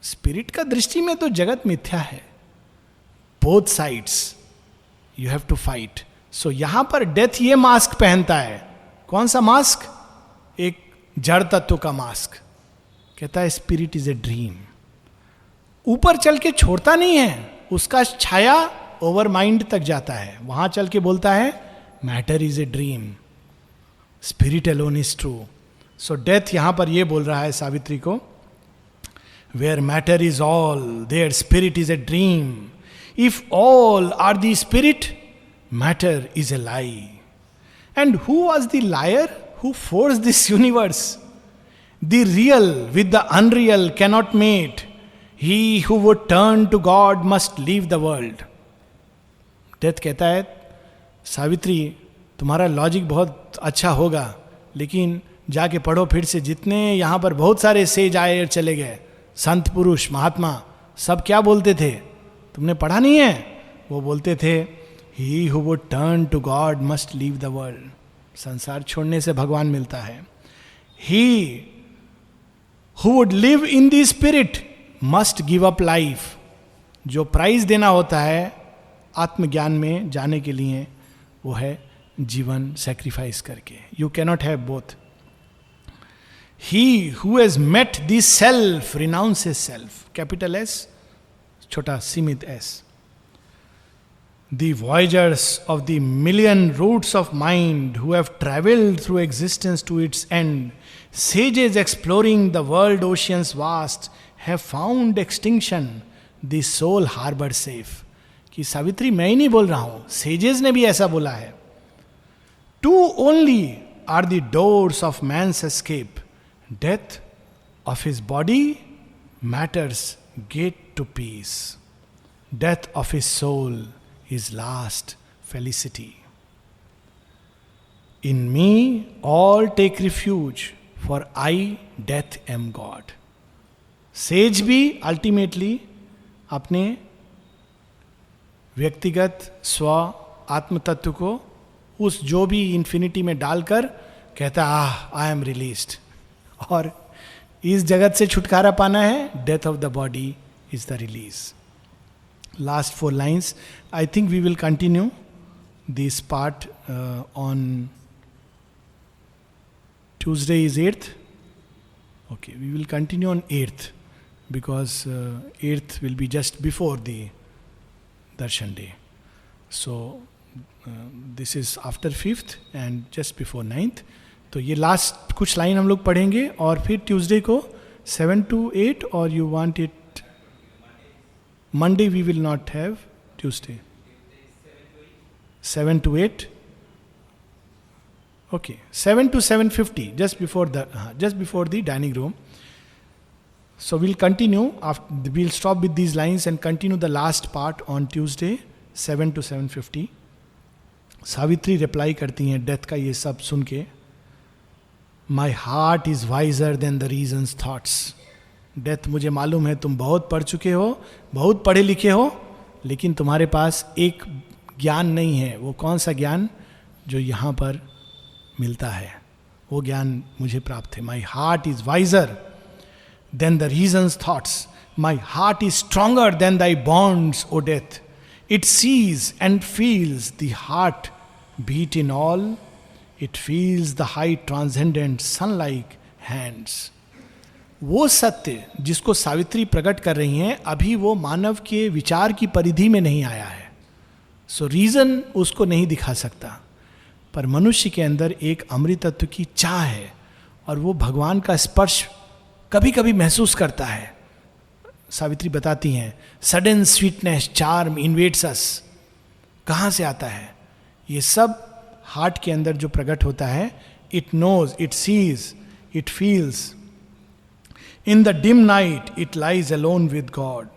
स्पिरिट का दृष्टि में तो जगत मिथ्या है. Both sides you have to fight. So यहां पर डेथ ये मास्क पहनता है. कौन सा मास्क? एक जड़ तत्व का मास्क. कहता है स्पिरिट इज ए ड्रीम. ऊपर चल के छोड़ता नहीं है, उसका छाया ओवर माइंड तक जाता है. वहां चल के बोलता है matter is a dream, spirit alone is true. So death यहां पर यह बोल रहा है सावित्री को, where matter is all there spirit is a dream. If all are the spirit, matter is a lie. And who was the liar who force this universe? The real with the unreal cannot mate. He who would turn to God must leave the world. Death कहता है, सावित्री तुम्हारा logic बहुत अच्छा होगा, लेकिन जाके पढ़ो फिर से. जितने यहाँ पर बहुत सारे सेज आए और चले गए, संत पुरुष महात्मा, सब क्या बोलते थे? तुमने पढ़ा नहीं है? वो बोलते थे He who would turn to God must leave the world. संसार छोड़ने से भगवान मिलता है. He who would live in the spirit must give up life. जो प्राइज देना होता है आत्मज्ञान में जाने के लिए, वो है जीवन सैक्रिफाइस करके. You cannot have both. He who has met the self renounces self. Capital S, छोटा सीमित S. The voyagers of the million routes of mind who have traveled through existence to its end, sages exploring the world oceans vast, have found extinction, the soul harbored safe. कि सावित्री मैं ही नहीं बोल रहा हूं, sages ने भी ऐसा बोला है. Two only are the doors of man's escape, death of his body, matter's gate to peace. Death of his soul, his last felicity. In me all take refuge, for I death am God. Says भी ultimately अपने व्यक्तिगत स्व आत्म तत्व को उस जो भी इंफिनिटी में डालकर कहता आई एम रिलीज्ड. और इस जगत से छुटकारा पाना है, death of the body is the release. Last 4 lines. I think we will continue this part on Tuesday is 8th. Okay, we will continue on 8th because 8th will be just before the Darshan day. So this is after 5th and just before 9th. तो ये last कुछ line हम लोग पढ़ेंगे और फिर Tuesday को 7 to 8 और you want it Monday we will not have, Tuesday 7 to 8. Okay, 7 to 7:50, just before the dining room. So we'll continue after, we'll stop with these lines and continue the last part on Tuesday 7 to 7:50. Savitri reply करती हैं death का ये सब सुन के, My heart is wiser than the reason's thoughts. Death मुझे मालूम है तुम बहुत पढ़ चुके हो, बहुत पढ़े लिखे हो, लेकिन तुम्हारे पास एक ज्ञान नहीं है. वो कौन सा ज्ञान? जो यहाँ पर मिलता है, वो ज्ञान मुझे प्राप्त है. My heart is wiser than the reason's thoughts. My heart is stronger than thy bonds O death. It sees and feels the heart beat in all. It feels the high transcendent sunlike hands. वो सत्य जिसको सावित्री प्रकट कर रही हैं, अभी वो मानव के विचार की परिधि में नहीं आया है. सो रीजन उसको नहीं दिखा सकता, पर मनुष्य के अंदर एक अमृतत्व की चाह है और वो भगवान का स्पर्श कभी कभी महसूस करता है. सावित्री बताती हैं, सडन स्वीटनेस चार्म इन्वेट्स अस. कहाँ से आता है? ये सब हार्ट के अंदर जो प्रकट होता है, it knows, it sees, it feels. In the dim night it lies alone with God.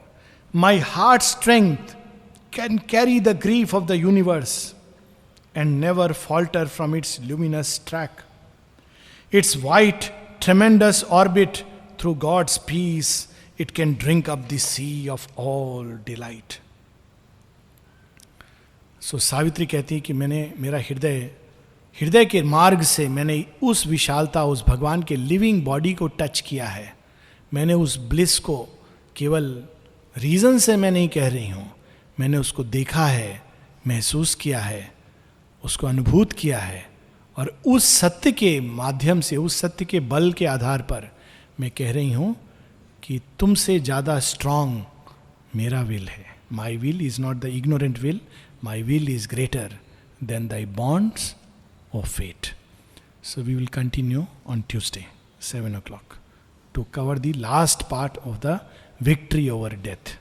My heart strength can carry the grief of the universe and never falter from its luminous track. Its white, tremendous orbit through God's peace, it can drink up the sea of all delight. So Savitri कहती है कि मैंने मेरा हृदय के मार्ग से मैंने उस विशालता, उस भगवान के लिविंग बॉडी को टच किया है. मैंने उस ब्लिस को केवल रीजन से मैं नहीं कह रही हूं, मैंने उसको देखा है, महसूस किया है, उसको अनुभूत किया है. और उस सत्य के माध्यम से, उस सत्य के बल के आधार पर मैं कह रही हूं कि तुमसे ज्यादा स्ट्रांग मेरा विल है. My will is not the ignorant will, my will is greater than thy bonds of fate. So we will continue on Tuesday 7 o'clock to cover the last part of the victory over death.